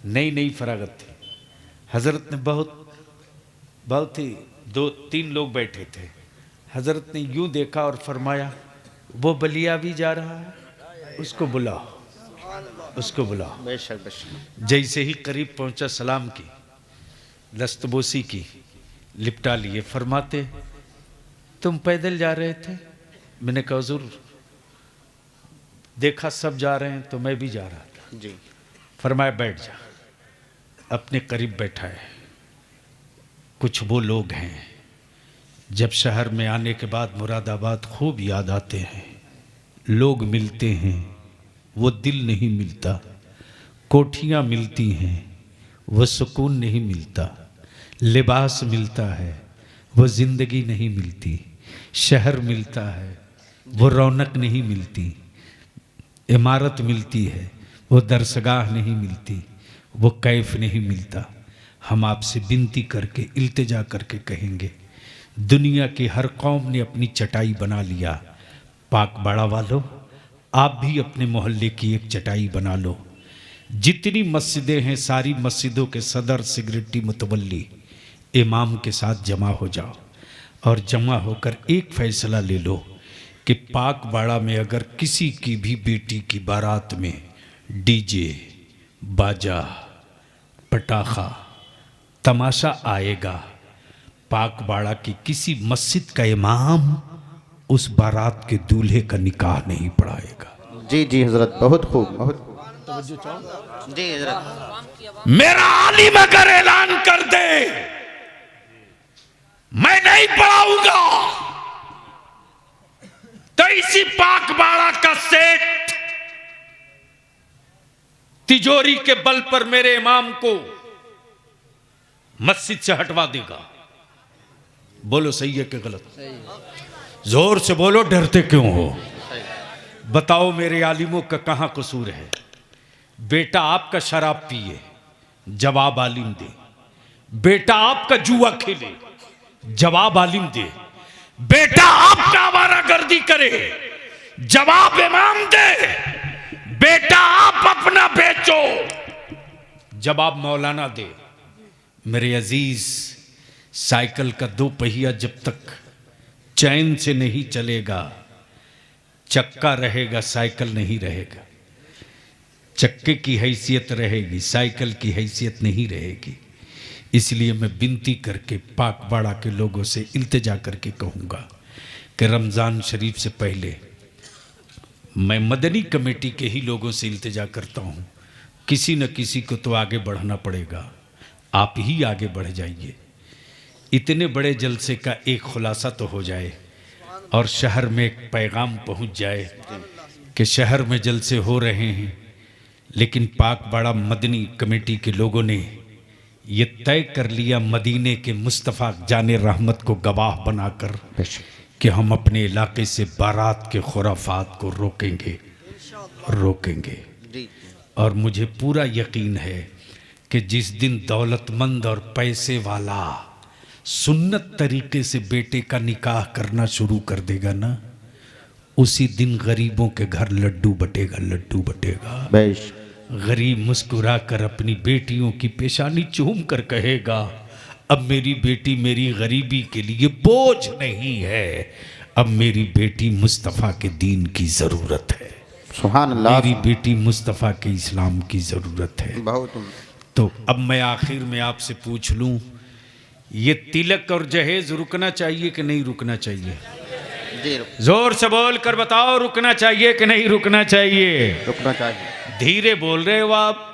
नई नई फरागत थी। हजरत ने बहुत ही 2-3 लोग बैठे थे। हजरत ने यूं देखा और फरमाया वो बलियावी जा रहा है, उसको बुलाओ, उसको बुलाओ। बेशक बेशक। जैसे ही करीब पहुंचा सलाम की, दस्तबोसी की, लिपटा लिए। फरमाते तुम पैदल जा रहे थे? मैंने कहा हुजूर देखा सब जा रहे हैं तो मैं भी जा रहा था। जी। फरमाया बैठ जा। अपने करीब बैठा है। कुछ वो लोग हैं जब शहर में आने के बाद मुरादाबाद खूब याद आते हैं। लोग मिलते हैं, वो दिल नहीं मिलता। कोठियाँ मिलती हैं, वो सुकून नहीं मिलता। लिबास मिलता है, वो ज़िंदगी नहीं मिलती। शहर मिलता है, वो रौनक नहीं मिलती। इमारत मिलती है, वो दरसगाह नहीं मिलती, वो कैफ नहीं मिलता। हम आपसे विनती करके इल्तिजा करके कहेंगे, दुनिया की हर कौम ने अपनी चटाई बना लिया। पाक बाड़ा वालों, आप भी अपने मोहल्ले की एक चटाई बना लो। जितनी मस्जिदें हैं सारी मस्जिदों के सदर सिगरेटी मुतवल्ली इमाम के साथ जमा हो जाओ और जमा होकर एक फैसला ले लो कि पाक बाड़ा में अगर किसी की भी बेटी की बारात में डीजे, बाजा, पटाखा, तमाशा आएगा, पाक बाड़ा की किसी मस्जिद का इमाम उस बारात के दूल्हे का निकाह नहीं पढ़ाएगा। जी जी हजरत, बहुत खूब, बहुत खूब। जी हजरत। मेरा आलिम अगर ऐलान कर दे मैं नहीं पढ़ाऊंगा तो इसी पाक बाड़ा का सेठ तिजोरी के बल पर मेरे इमाम को मस्जिद से हटवा देगा। बोलो सही है कि गलत? जोर से बोलो, डरते क्यों हो? बताओ मेरे आलिमों का कहां कसूर है? बेटा आपका शराब पिए, जवाब आलिम दे। बेटा आपका जुआ खेले, जवाब आलिम दे। बेटा आपका आवारागर्दी करे, जवाब इमाम दे। बेटा आप अपना बेचो, जवाब मौलाना दे। मेरे अजीज, साइकिल का दो पहिया जब तक चैन से नहीं चलेगा, चक्का रहेगा, साइकिल नहीं रहेगा। चक्के की हैसियत रहेगी, साइकिल की हैसियत नहीं रहेगी। इसलिए मैं विनती करके पाकबाड़ा के लोगों से इल्तिजा करके कहूँगा कि रमज़ान शरीफ से पहले मैं मदनी कमेटी के ही लोगों से इल्तिजा करता हूँ, किसी न किसी को तो आगे बढ़ना पड़ेगा। आप ही आगे बढ़ जाइए। इतने बड़े जलसे का एक खुलासा तो हो जाए और शहर में एक पैगाम पहुँच जाए कि शहर में जलसे हो रहे हैं, लेकिन पाकबाड़ा मदनी कमेटी के लोगों ने ये तय कर लिया मदीने के मुस्तफ़ा जाने रहमत को गवाह बनाकर कि हम अपने इलाके से बारात के खुराफात को रोकेंगे। और मुझे पूरा यकीन है कि जिस दिन दौलतमंद और पैसे वाला सुन्नत तरीके से बेटे का निकाह करना शुरू कर देगा ना, उसी दिन गरीबों के घर लड्डू बटेगा। गरीब मुस्कुरा कर अपनी बेटियों की पेशानी चूम कर कहेगा, अब मेरी बेटी मेरी गरीबी के लिए बोझ नहीं है, अब मेरी बेटी मुस्तफ़ा के दीन की ज़रूरत है। सुभान अल्लाह। मेरी बेटी मुस्तफ़ा के इस्लाम की ज़रूरत है। बहुत। तो अब मैं आखिर में आपसे पूछ लूँ, ये तिलक और जहेज रुकना चाहिए कि नहीं रुकना चाहिए? जोर से बोल कर बताओ, रुकना चाहिए कि नहीं रुकना चाहिए? रुकना चाहिए। धीरे बोल रहे हो आप।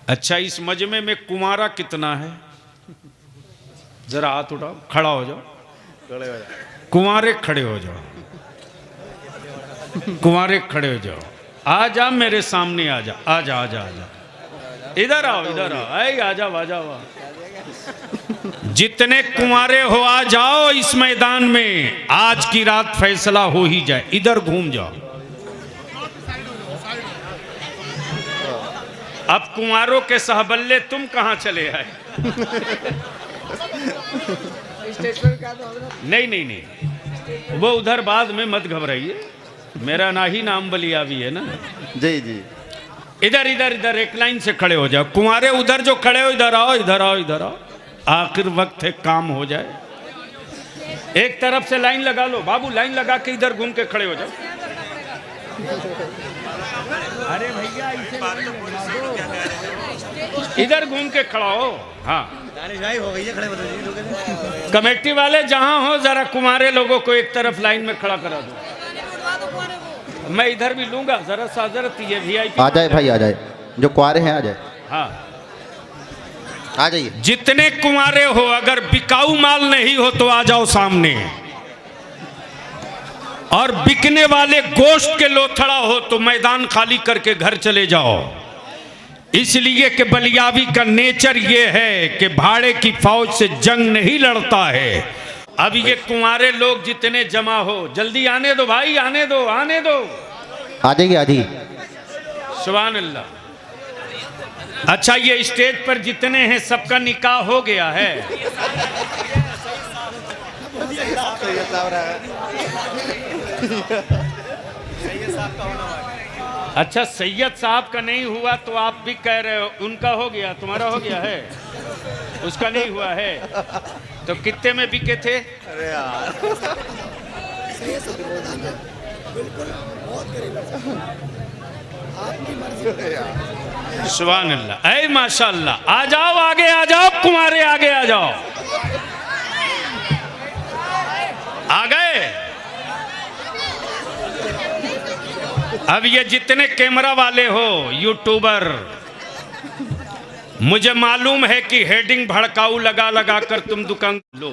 अच्छा, इस मजमे में कुंवारा कितना है? जरा हाथ उठाओ, खड़ा हो जाओ। कुंवारे खड़े हो जाओ, कुंवारे खड़े हो जाओ। आ जा मेरे सामने, आ जा, आ जा, आ जा, आ जा। इधर आओ, इधर आओ, आ जाओ, आ जाओ। जितने कुंवारे हो आ जाओ इस मैदान में, आज की रात फैसला हो ही जाए। इधर घूम जाओ। अब कुंवारों के सहबल्ले तुम कहां चले आए? नहीं, वो उधर बाद में मत घबराइए, मेरा ना ही नाम बलियावी है ना। जी। इधर एक लाइन से खड़े हो जाओ। कुंवारे उधर जो खड़े हो, इधर आओ। आखिर वक्त है, काम हो जाए। एक तरफ से लाइन लगा लो बाबू, लाइन लगा के इधर घूम के खड़े हो जाओ। अरे भैया इधर घूम के खड़ा हो। हाँ, कमेटी वाले जहां हो, जरा कुंवारे लोगों को एक तरफ लाइन में खड़ा करा दो। मैं इधर भी लूंगा, जरा साजरत ये VIP आ जाए भाई, आ जाए। जो कुंवारे हैं आ जाए। हाँ, आ जाइए। जितने कुंवारे हो, अगर बिकाऊ माल नहीं हो तो आ जाओ सामने, और बिकने वाले गोश्त के लोथड़ा हो तो मैदान खाली करके घर चले जाओ। इसलिए कि बलियावी का नेचर ये है कि भाड़े की फौज से जंग नहीं लड़ता है। अब ये कुंवारे लोग जितने जमा हो, जल्दी आने दो भाई, आने दो। आ जाइए, आ जाइए। सुभान अल्लाह। अच्छा, ये स्टेज पर जितने हैं सबका निकाह हो गया है? अच्छा, सैयद साहब का नहीं हुआ तो आप भी कह रहे हो उनका हो गया, तुम्हारा हो गया है, उसका नहीं हुआ है। तो कितने में बिके थे? अरे यार, सुभान अल्लाह, ऐ माशाअल्लाह। आ जाओ, आगे आ जाओ कुंवारे, आगे आ जाओ। आ गए। अब ये जितने कैमरा वाले हो, यूट्यूबर, मुझे मालूम है कि हेडिंग भड़काऊ लगा कर तुम दुकान लो।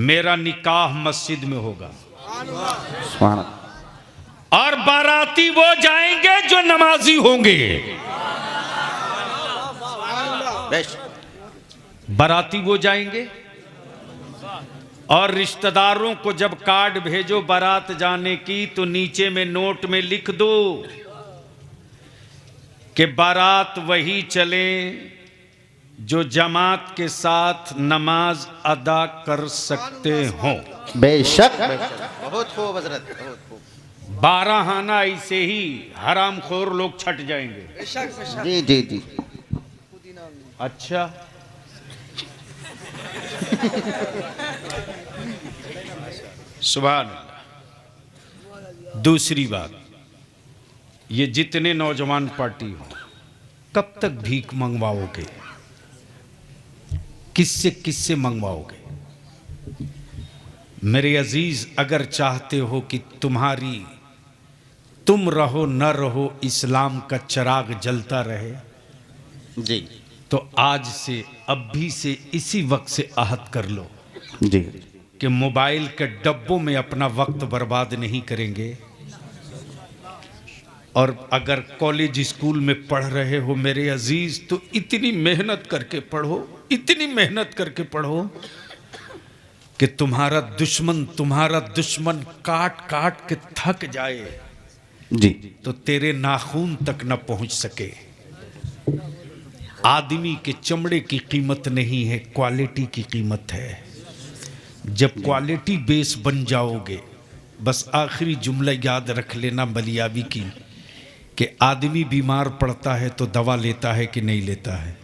मेरा निकाह मस्जिद में होगा और बाराती वो जाएंगे जो नमाजी होंगे। बाराती वो जाएंगे और रिश्तेदारों को जब कार्ड भेजो बारात जाने की, तो नीचे में नोट में लिख दो कि बारात वही चले जो जमात के साथ नमाज अदा कर सकते हो। बेशक। बहुत खूब हजरत, बहुत खूब। 12 आना ऐसे ही हरामखोर लोग छट जाएंगे। जी। अच्छा, सुभान अल्लाह। दूसरी बात, ये जितने नौजवान पार्टी हो, कब तक भीख मंगवाओगे? किससे किससे मंगवाओगे? मेरे अजीज, अगर चाहते हो कि तुम रहो न रहो इस्लाम का चिराग जलता रहे, जी तो आज से, अब भी से, इसी वक्त से अहद कर लो जी कि मोबाइल के डब्बों में अपना वक्त बर्बाद नहीं करेंगे। और अगर कॉलेज स्कूल में पढ़ रहे हो मेरे अजीज, तो इतनी मेहनत करके पढ़ो, इतनी मेहनत करके पढ़ो कि तुम्हारा दुश्मन काट काट के थक जाए जी तो तेरे नाखून तक न पहुंच सके। आदमी के चमड़े की कीमत नहीं है, क्वालिटी की कीमत है। जब क्वालिटी बेस बन जाओगे, बस आखिरी जुमला याद रख लेना मलियावी की, कि आदमी बीमार पड़ता है तो दवा लेता है कि नहीं लेता है?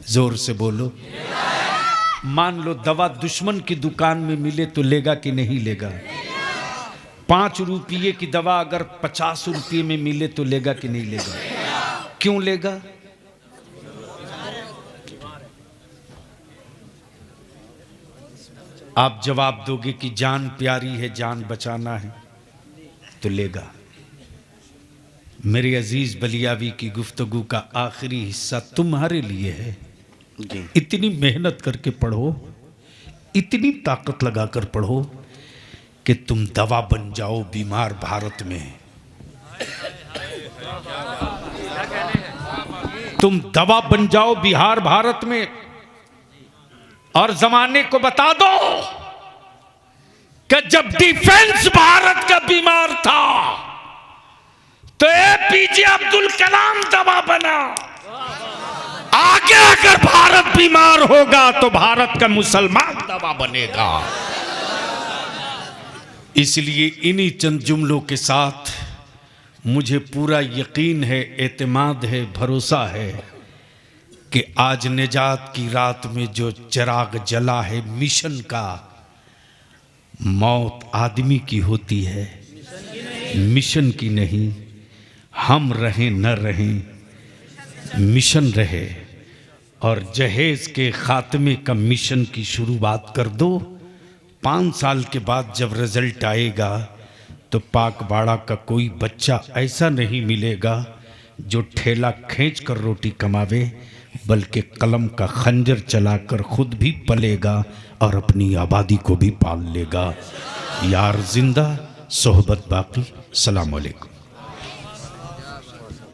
जोर से बोलो। मान लो दवा दुश्मन की दुकान में मिले तो लेगा कि नहीं लेगा? 5 रुपये की दवा अगर 50 रुपये में मिले तो लेगा कि नहीं लेगा? क्यों लेगा? आप जवाब दोगे कि जान प्यारी है, जान बचाना है, तो लेगा। मेरे अजीज बलियावी की गुफ्तगू का आखिरी हिस्सा तुम्हारे लिए है। जी इतनी मेहनत करके पढ़ो, इतनी ताकत लगाकर पढ़ो कि तुम दवा बन जाओ बीमार भारत में। तुम दवा बन जाओ बिहार भारत में, और जमाने को बता दो कि जब डिफेंस भारत का बीमार था तो एपीजे अब्दुल कलाम दवा बना। आगे अगर भारत बीमार होगा तो भारत का मुसलमान दवा बनेगा। इसलिए इन्हीं चंद जुमलों के साथ मुझे पूरा यकीन है, एतमाद है, भरोसा है कि आज निजात की रात में जो चिराग जला है मिशन का, मौत आदमी की होती है, मिशन की नहीं। हम रहें न रहें, मिशन रहे। और जहेज के खात्मे का मिशन की शुरुआत कर दो। 5 साल के बाद जब रिजल्ट आएगा तो पाकबाड़ा का कोई बच्चा ऐसा नहीं मिलेगा जो ठेला खींच कर रोटी कमावे, बल्कि कलम का खंजर चलाकर खुद भी पलेगा और अपनी आबादी को भी पाल लेगा। यार जिंदा, सोहबत बाकी। सलाम अलैकुम।